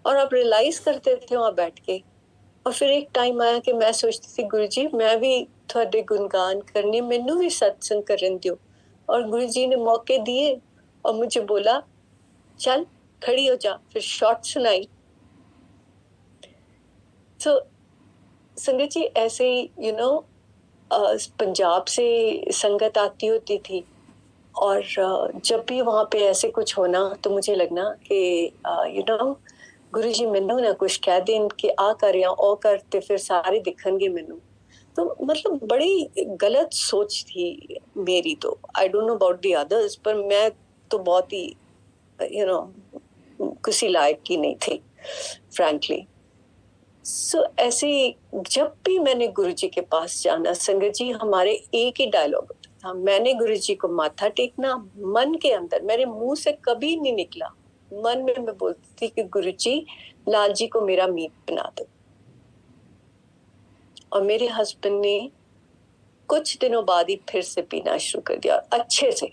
और आप रियलाइज करते थे वहां बैठ के। और फिर एक टाइम आया कि मैं सोचती थी गुरुजी मैं भी थोड़े गुणगान करने, मैनू भी सत्संग करन दियो। और गुरुजी ने मौके दिए और मुझे बोला चल खड़ी हो जा, फिर शॉर्ट सुनाई। तो संगत जी ऐसे ही पंजाब से संगत आती होती थी। और जब भी वहां पे ऐसे कुछ होना तो मुझे लगना कि गुरुजी मैनू ना कुछ कह देन कि आ कर या ओ कर ते फिर सारे दिखणगे मैनू। तो मतलब बड़ी गलत सोच थी मेरी। तो I don't know about the others, पर मैं तो बहुत ही किसी लायक की नहीं थी फ्रैंकली। ऐसे जब भी मैंने गुरुजी के पास जाना, संगत जी हमारे एक ही डायलॉग होता था, मैंने गुरुजी को माथा टेकना। मन के अंदर, मेरे मुंह से कभी नहीं निकला, मन में मैं बोलती थी कि गुरुजी लाल जी को मेरा मीत बना दो। और मेरे हस्बैंड ने कुछ दिनों बाद ही फिर से पीना शुरू कर दिया अच्छे से।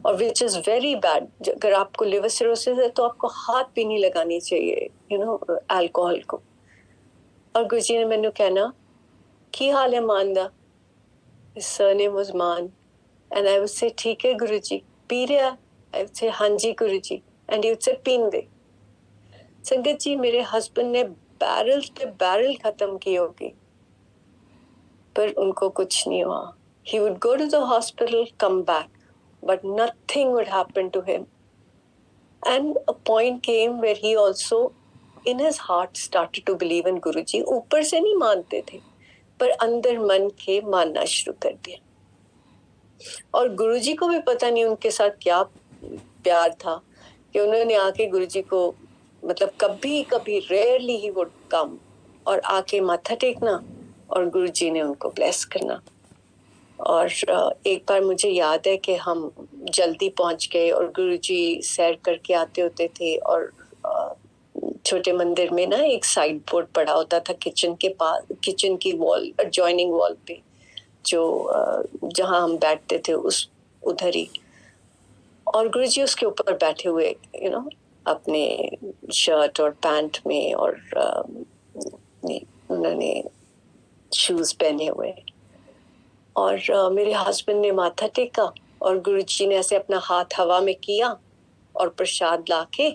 और विच इज वेरी बैड। अगर आपको लिवर सिरोसिस है तो आपको हाथ भी नहीं लगानी चाहिए अल्कोहल को। और गुरुजी ने मैनू कहना की हाल है मान दा, his surname was मान, and I would say ठीक है गुरुजी, पी रहा? I would say हाँ जी गुरुजी, and he would say पीन दे। संगत जी मेरे हस्बैंड ने बैरल पे बैरल खत्म किए होगी, पर उनको कुछ नहीं हुआ। He would go to the hospital, come back, but nothing would happen to him. And a point came where he also, in his heart, started to believe in Guruji. ऊपर से नहीं मानते थे, पर अंदर मन के मानना शुरू कर दिया। और गुरुजी को भी पता नहीं उनके साथ क्या प्यार था कि उन्होंने आके गुरुजी को, मतलब कभी कभी रेयरली ही वुड कम और आके माथा टेकना और गुरुजी ने उनको ब्लेस करना। और एक बार मुझे याद है कि हम जल्दी पहुंच गए और गुरुजी सैर करके आते होते थे। और छोटे मंदिर में ना एक साइड बोर्ड पड़ा होता था किचन के पास, किचन की वॉल, एडजॉइनिंग वॉल पे, जो जहां हम बैठते थे उस उधर ही। और गुरुजी उसके ऊपर बैठे हुए अपने शर्ट और पैंट में, और उन्होंने शूज पहने हुए। और मेरे हस्बैंड ने माथा टेका और गुरुजी ने ऐसे अपना हाथ हवा में किया और प्रसाद लाके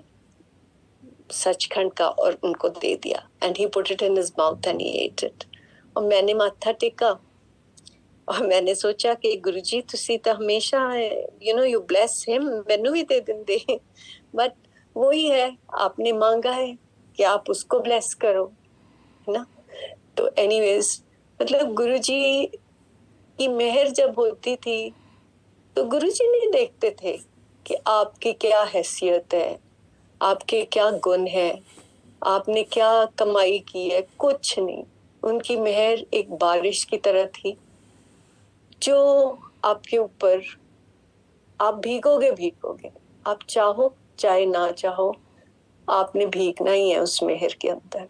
सचखंड का और उनको दे दिया। And he put it in his mouth and he at it. और मैंने माथा टेका और मैंने सोचा कि गुरुजी तुसी तो हमेशा यू ब्लेस हिम, मैनू भी दे देंदे। बट वही है, आपने मांगा है कि आप उसको ब्लेस करो, है ना। तो एनीवेज, मतलब गुरुजी की मेहर जब होती थी तो गुरुजी नहीं देखते थे कि आपकी क्या हैसियत है, आपके क्या गुण है, आपने क्या कमाई की है, कुछ नहीं। उनकी मेहर एक बारिश की तरह थी जो आपके ऊपर, आप भीगोगे भीगोगे, आप चाहो चाहे ना चाहो आपने भीगना ही है उस मेहर के अंदर।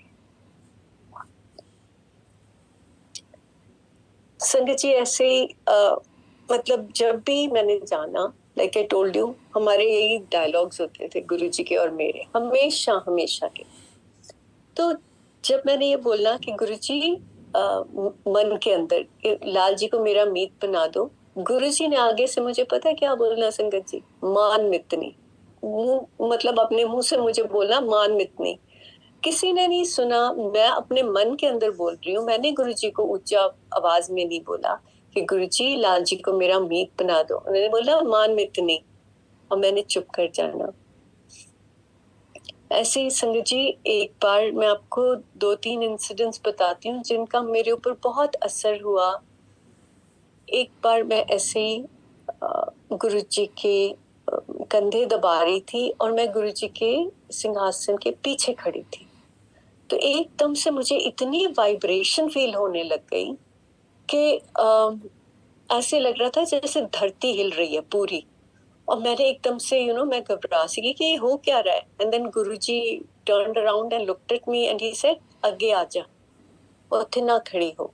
संगत जी ऐसे ही मतलब जब भी मैंने जाना, लाइक आई टोल्ड यू, हमारे यही डायलॉग्स होते थे गुरुजी के और मेरे, हमेशा हमेशा के। तो जब मैंने ये बोलना कि गुरुजी मन के अंदर लाल जी को मेरा मीत बना दो, गुरुजी ने आगे से मुझे पता है क्या बोलना संगत जी, मान मितनी। मतलब अपने मुंह से मुझे बोलना मान मितनी। किसी ने नहीं सुना, मैं अपने मन के अंदर बोल रही हूँ। मैंने गुरुजी को ऊंचा आवाज में नहीं बोला कि गुरुजी लाल जी को मेरा मीत बना दो, उन्होंने बोला मान मितनी, और मैंने चुप कर जाना। ऐसे ही संगत जी एक बार मैं आपको 2-3 इंसिडेंट्स बताती हूँ जिनका मेरे ऊपर बहुत असर हुआ। एक बार मैं ऐसे ही गुरुजी के कंधे दबा रही थी और मैं गुरुजी के सिंहासन के पीछे खड़ी थी। तो एकदम से मुझे इतनी वाइब्रेशन फील होने लग गई कि ऐसे लग रहा था जैसे धरती हिल रही है पूरी। और मैंने एकदम से मैं घबरा सी गई कि ये हो क्या रहा है। And then Guruji turned around and looked at me and he said आगे आ जा, उत्थे ना खड़ी हो।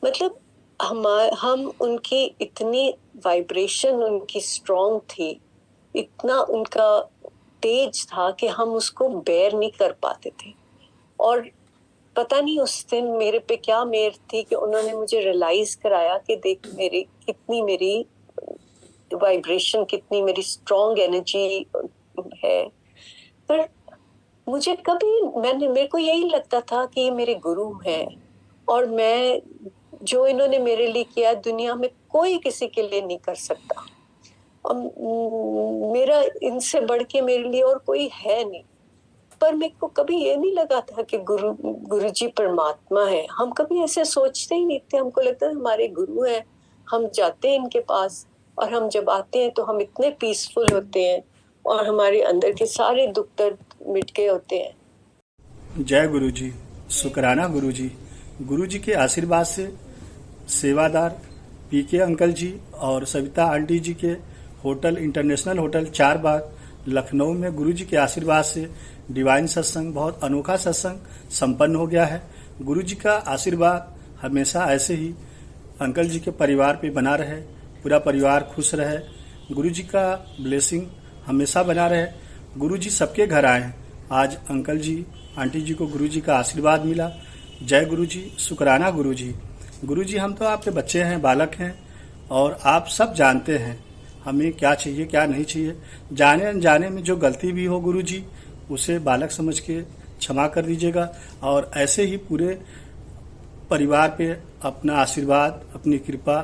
मतलब हम उनकी इतनी वाइब्रेशन उनकी स्ट्रॉन्ग थी, इतना उनका तेज था कि हम उसको बेयर नहीं कर पाते थे। और पता नहीं उस दिन मेरे पे क्या मेहर थी कि उन्होंने मुझे रियलाइज कराया कि देख मेरी वाइब्रेशन, कितनी मेरी स्ट्रॉन्ग एनर्जी है। पर मुझे मेरे को यही लगता था कि ये मेरे गुरु हैं और मैं जो इन्होंने मेरे लिए किया दुनिया में कोई किसी के लिए नहीं कर सकता। और मेरा इनसे बढ़ के मेरे लिए और कोई है नहीं। पर मेरे को कभी ये नहीं लगा था कि गुरुजी परमात्मा है। हम कभी ऐसे सोचते ही नहीं थे। हमको लगता था हमारे गुरु हैं, हम जाते हैं इनके पास और हम जब आते हैं तो हम इतने पीसफुल होते हैं और हमारे अंदर के सारे दुख दर्द मिट गए होते हैं। जय गुरु जी, शुक्राना गुरु जी। गुरु जी के आशीर्वाद से सेवादार पीके अंकल जी और सविता आंटी जी के hotel international hotel 4 Bagh Lucknow में गुरु जी के आशीर्वाद से डिवाइन सत्संग, बहुत अनोखा सत्संग संपन्न हो गया है। गुरु जी का आशीर्वाद हमेशा ऐसे ही अंकल जी के परिवार पे बना रहे, पूरा परिवार खुश रहे। गुरु जी का ब्लेसिंग हमेशा बना रहे। गुरु जी सबके घर आए। आज अंकल जी आंटी जी को गुरु जी का आशीर्वाद मिला। जय गुरु जी, शुक्राना गुरु जी। गुरु जी हम तो आपके बच्चे हैं, बालक हैं और आप सब जानते हैं हमें क्या चाहिए क्या नहीं चाहिए। जाने अनजाने में जो गलती भी हो गुरु जी उसे बालक समझ के क्षमा कर दीजिएगा और ऐसे ही पूरे परिवार पे अपना आशीर्वाद, अपनी कृपा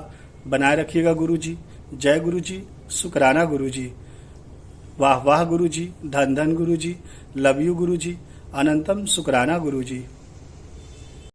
बनाए रखिएगा गुरु जी। जय गुरु जी, शुक्राना गुरु जी। वाह वाह गुरु जी, धन धन गुरु जी, लव यू गुरु जी, अनंतम शुक्राना गुरु जी।